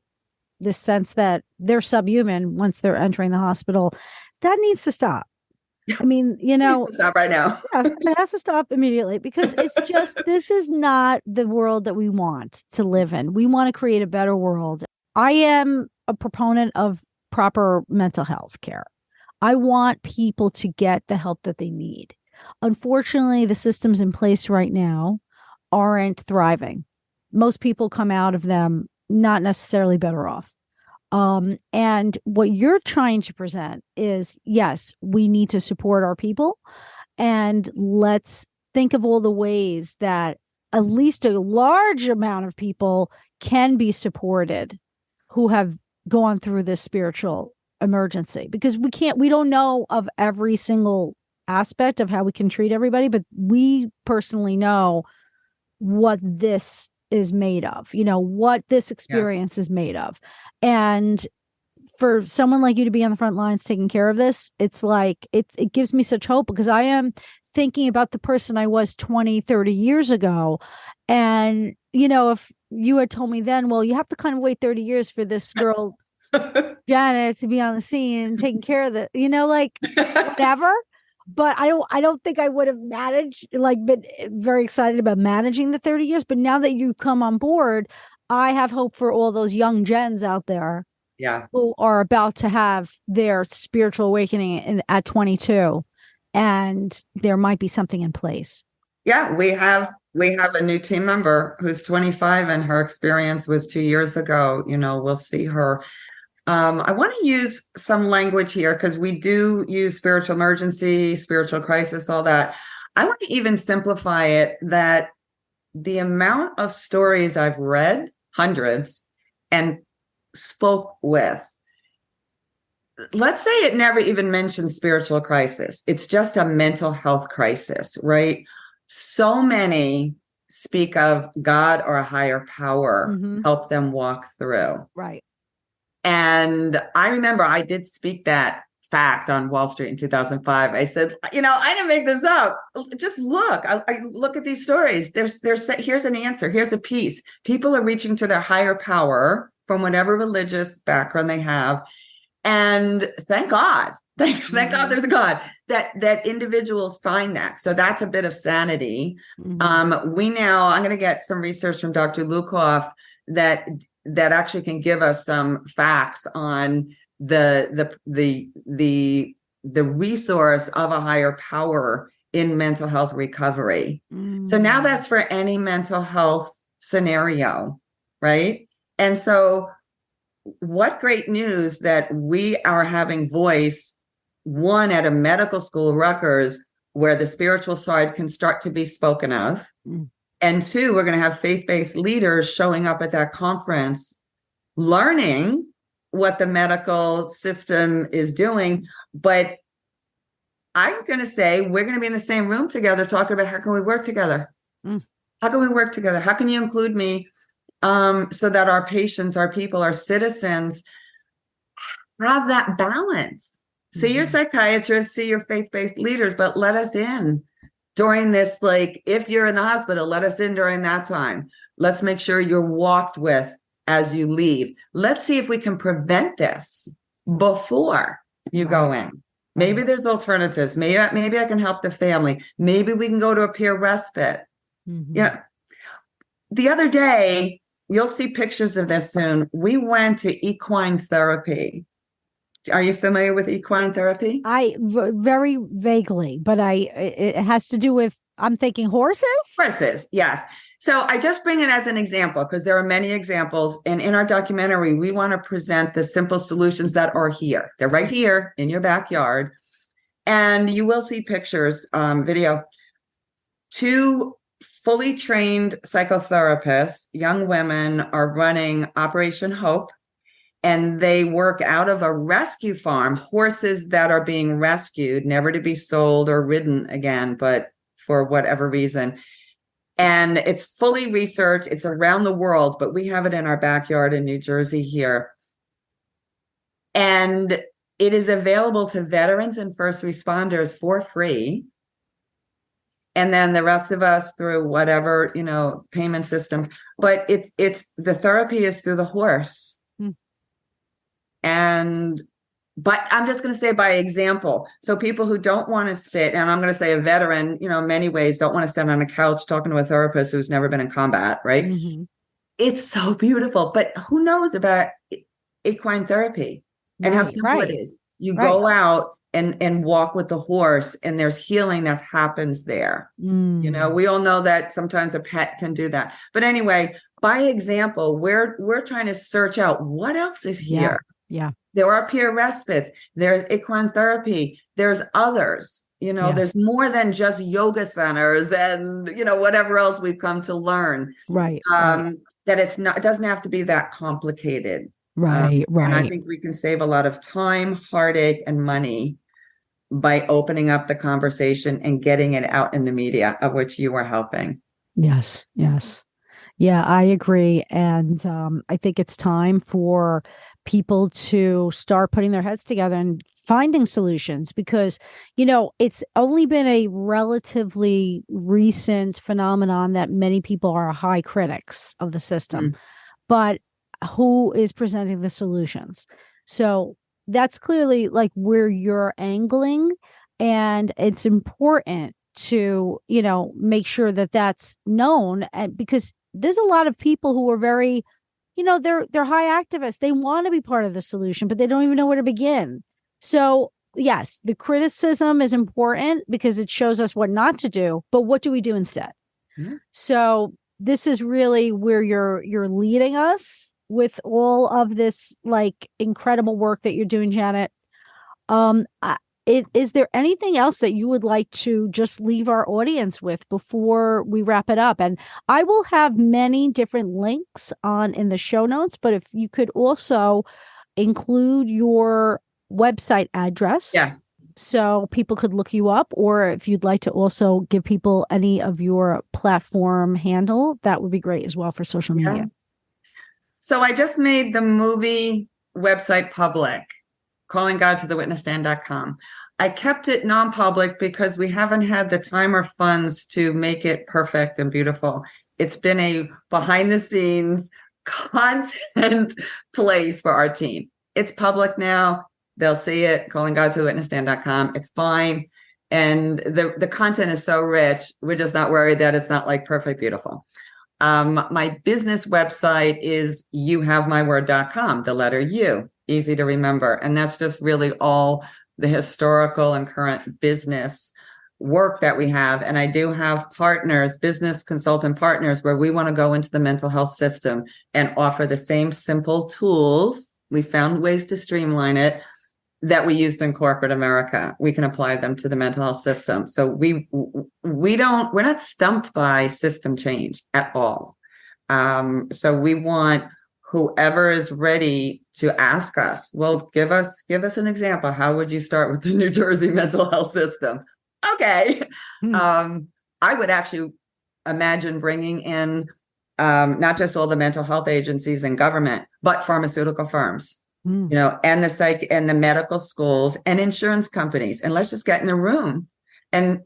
this sense that they're subhuman once they're entering the hospital. That needs to stop. I mean, It needs to stop right now. Yeah, it has to stop immediately, because it's just, this is not the world that we want to live in. We want to create a better world. I am a proponent of proper mental health care. I want people to get the help that they need. Unfortunately, the systems in place right now aren't thriving. Most people come out of them not necessarily better off. And what you're trying to present is, yes, we need to support our people, and let's think of all the ways that at least a large amount of people can be supported who have gone through this spiritual emergency, because we don't know of every single aspect of how we can treat everybody, but we personally know what this is made of, what this experience is made of. And for someone like you to be on the front lines taking care of this, it's like, it gives me such hope, because I am thinking about the person I was 20, 30 years ago. And, if you had told me then, well, you have to kind of wait 30 years for this girl, Janet, to be on the scene and taking care of whatever. But I don't think I would have been very excited about managing the 30 years. But now that you come on board, I have hope for all those young gens out there, who are about to have their spiritual awakening at 22, and there might be something in place. Yeah, we have a new team member who's 25, and her experience was 2 years ago. We'll see her. I want to use some language here, because we do use spiritual emergency, spiritual crisis, all that. I want to even simplify it, that the amount of stories I've read, hundreds, and spoke with, let's say it never even mentions spiritual crisis. It's just a mental health crisis, right? So many speak of God or a higher power, help them walk through. Right. And I remember I did speak that fact on Wall Street in 2005. I said, I didn't make this up. Just look. I look at these stories. Here's an answer. Here's a piece. People are reaching to their higher power from whatever religious background they have. And thank God. Thank God there's a God, that individuals find that. So that's a bit of sanity. I'm going to get some research from Dr. Lukoff that actually can give us some facts on the resource of a higher power in mental health recovery. So now that's for any mental health scenario, right? And so what great news that we are having voice, one, at a medical school, Rutgers, where the spiritual side can start to be spoken of. And two, we're going to have faith-based leaders showing up at that conference, learning what the medical system is doing. But I'm going to say we're going to be in the same room together talking about how can we work together? How can we work together? How can you include me so that our patients, our people, our citizens have that balance? See your psychiatrists, see your faith-based leaders, but let us in during this, if you're in the hospital, let us in during that time. Let's make sure you're walked with as you leave. Let's see if we can prevent this before you go in. Maybe there's alternatives. Maybe I can help the family. Maybe we can go to a peer respite. The other day, you'll see pictures of this soon. We went to equine therapy. Are you familiar with equine therapy? Very vaguely, but it has to do with, I'm thinking horses. Horses, yes. So I just bring it as an example because there are many examples. And in our documentary, we want to present the simple solutions that are here. They're right here in your backyard. And you will see pictures, video. 2 fully trained psychotherapists, young women, are running Operation Hope. And they work out of a rescue farm, horses that are being rescued, never to be sold or ridden again, but for whatever reason. And it's fully researched. It's around the world, but we have it in our backyard in New Jersey here. And it is available to veterans and first responders for free. And then the rest of us through whatever, payment system. But it's the therapy is through the horse. But I'm just going to say by example. So people who don't want to sit, and I'm going to say a veteran, in many ways don't want to sit on a couch talking to a therapist who's never been in combat, right? Mm-hmm. It's so beautiful. But who knows about equine therapy and how simple it is? You go out and walk with the horse, and there's healing that happens there. We all know that sometimes a pet can do that. But anyway, by example, we're trying to search out what else is here. Yeah. There are peer respites. There's equine therapy. There's others. There's more than just yoga centers and, whatever else we've come to learn. Right. That it doesn't have to be that complicated. Right. And I think we can save a lot of time, heartache, and money by opening up the conversation and getting it out in the media, of which you are helping. Yes. Yeah, I agree. And I think it's time for people to start putting their heads together and finding solutions because, it's only been a relatively recent phenomenon that many people are high critics of the system, but who is presenting the solutions? So that's clearly like where you're angling, and it's important to, make sure that that's known, and because there's a lot of people who are very, they're high activists. They want to be part of the solution, but they don't even know where to begin. So yes, the criticism is important because it shows us what not to do, but what do we do instead? Mm-hmm. So this is really where you're leading us with all of this like incredible work that you're doing, Janet. Is there anything else that you would like to just leave our audience with before we wrap it up? And I will have many different links in the show notes, but if you could also include your website address. Yes. So people could look you up, or if you'd like to also give people any of your platform handle, that would be great as well for social media. Yeah. So I just made the movie website public. CallingGodToTheWitnessStand.com. I kept it non-public because we haven't had the time or funds to make it perfect and beautiful. It's been a behind-the-scenes content place for our team. It's public now. They'll see it, CallingGodToTheWitnessStand.com. It's fine. And the content is so rich, we're just not worried that it's not like perfect, beautiful. My business website is youhavemyword.com, the letter U. Easy to remember. And that's just really all the historical and current business work that we have. And I do have partners, business consultant partners, where we want to go into the mental health system and offer the same simple tools. We found ways to streamline it that we used in corporate America. We can apply them to the mental health system. So we're not stumped by system change at all. So we want whoever is ready to ask us, well, give us an example. How would you start with the New Jersey mental health system? Okay. I would actually imagine bringing in not just all the mental health agencies and government, but pharmaceutical firms, and the psych and the medical schools and insurance companies. And let's just get in a room and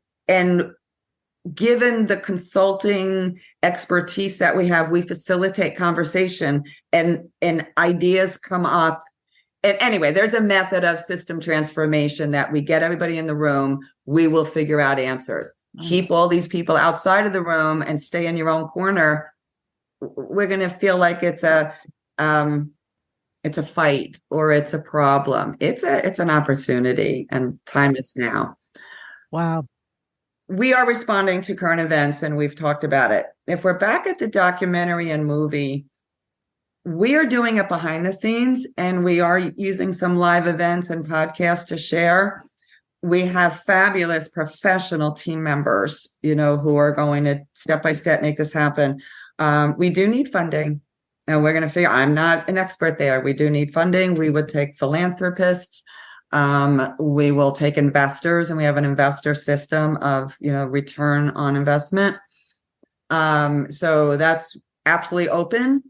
given the consulting expertise that we have, we facilitate conversation and ideas come up. And anyway, there's a method of system transformation that we get everybody in the room. We will figure out answers. Keep all these people outside of the room and stay in your own corner. we're going to feel like it's a fight or it's a problem. It's an opportunity, and time is now. Wow. We are responding to current events, and we've talked about it. If we're back at the documentary and movie, we are doing it behind the scenes, and we are using some live events and podcasts to share. We have fabulous professional team members, who are going to step by step make this happen. We do need funding, and we're going to figure. I'm not an expert there. We do need funding. We would take philanthropists. We will take investors, and we have an investor system of, return on investment. So that's absolutely open.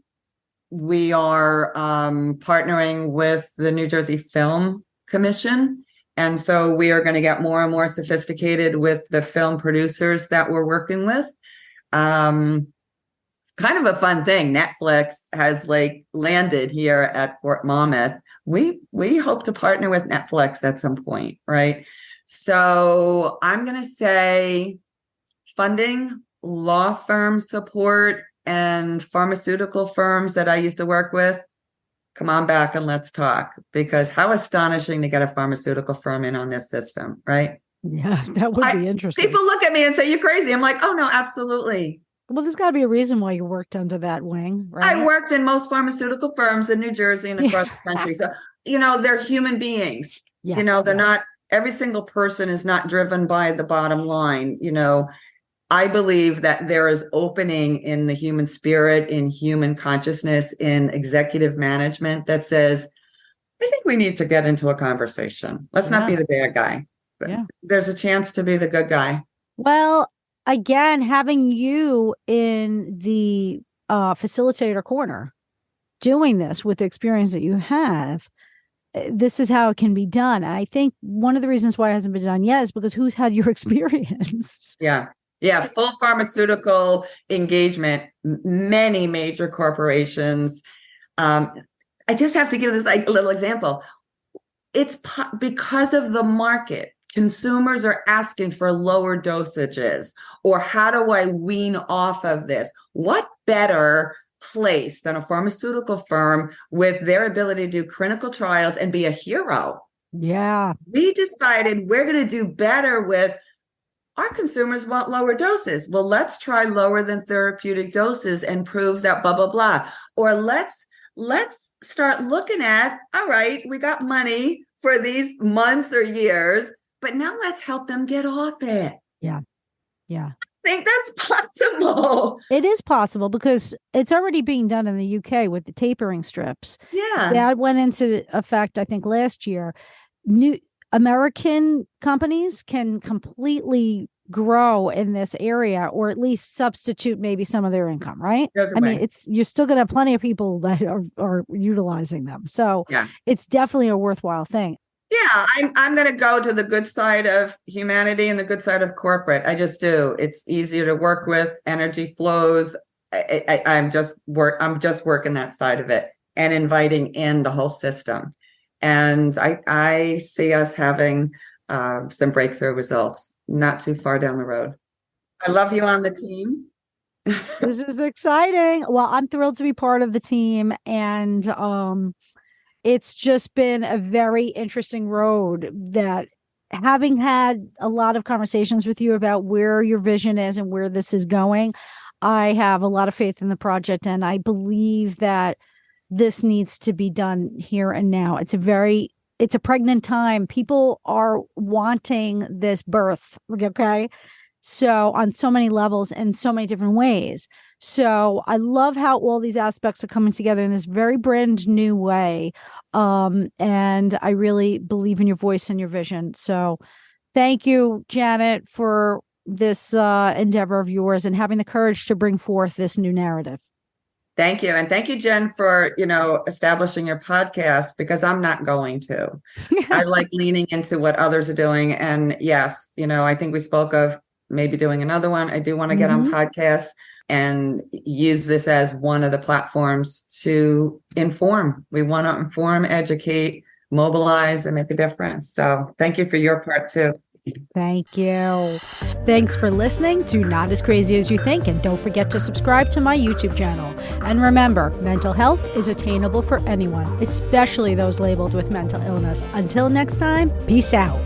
We are partnering with the New Jersey Film Commission. And so we are going to get more and more sophisticated with the film producers that we're working with. Kind of a fun thing. Netflix has landed here at Fort Monmouth. We hope to partner with Netflix at some point, right? So I'm going to say funding, law firm support, and pharmaceutical firms that I used to work with, come on back and let's talk, because how astonishing to get a pharmaceutical firm in on this system, right? Yeah, that would be interesting. People look at me and say, you're crazy. I'm like, oh no, absolutely. Well, there's got to be a reason why you worked under that wing, right? I worked in most pharmaceutical firms in New Jersey and across the country. So, they're human beings. Yeah. They're not, every single person is not driven by the bottom line. I believe that there is opening in the human spirit, in human consciousness, in executive management that says, I think we need to get into a conversation. Let's not be the bad guy. But there's a chance to be the good guy. Well, again, having you in the facilitator corner, doing this with the experience that you have, this is how it can be done. I think one of the reasons why it hasn't been done yet is because who's had your experience? Yeah, full pharmaceutical engagement, many major corporations. I just have to give this a little example. It's because of the market. Consumers are asking for lower dosages, or how do I wean off of this? What better place than a pharmaceutical firm with their ability to do clinical trials and be a hero? Yeah. We decided we're going to do better with our consumers want lower doses. Well, let's try lower than therapeutic doses and prove that blah, blah, blah. Or let's start looking at, all right, we got money for these months or years, but now let's help them get off it. Yeah. I think that's possible. It is possible because it's already being done in the UK with the tapering strips. Yeah. That went into effect, I think, last year. New American companies can completely grow in this area, or at least substitute maybe some of their income, right? I mean, you're still going to have plenty of people that are utilizing them. So it's definitely a worthwhile thing. Yeah, I'm going to go to the good side of humanity and the good side of corporate. I just do. It's easier to work with. Energy flows. I'm just working that side of it and inviting in the whole system. And I see us having some breakthrough results not too far down the road. I love you on the team. This is exciting. Well, I'm thrilled to be part of the team. And it's just been a very interesting road, that having had a lot of conversations with you about where your vision is and where this is going, I have a lot of faith in the project. And I believe that this needs to be done here and now. It's a pregnant time. People are wanting this birth. Okay. So on so many levels and so many different ways. So I love how all these aspects are coming together in this very brand new way. And I really believe in your voice and your vision. So thank you, Janet, for this endeavor of yours and having the courage to bring forth this new narrative. Thank you. And thank you, Jen, for, establishing your podcast, because I'm not going to. I like leaning into what others are doing. And yes, I think we spoke of maybe doing another one. I do want to get on podcasts and use this as one of the platforms to inform. We want to inform, educate, mobilize, and make a difference. So thank you for your part too. Thank you. Thanks for listening to Not As Crazy As You Think, and don't forget to subscribe to my YouTube channel. And remember, mental health is attainable for anyone, especially those labeled with mental illness. Until next time, peace out.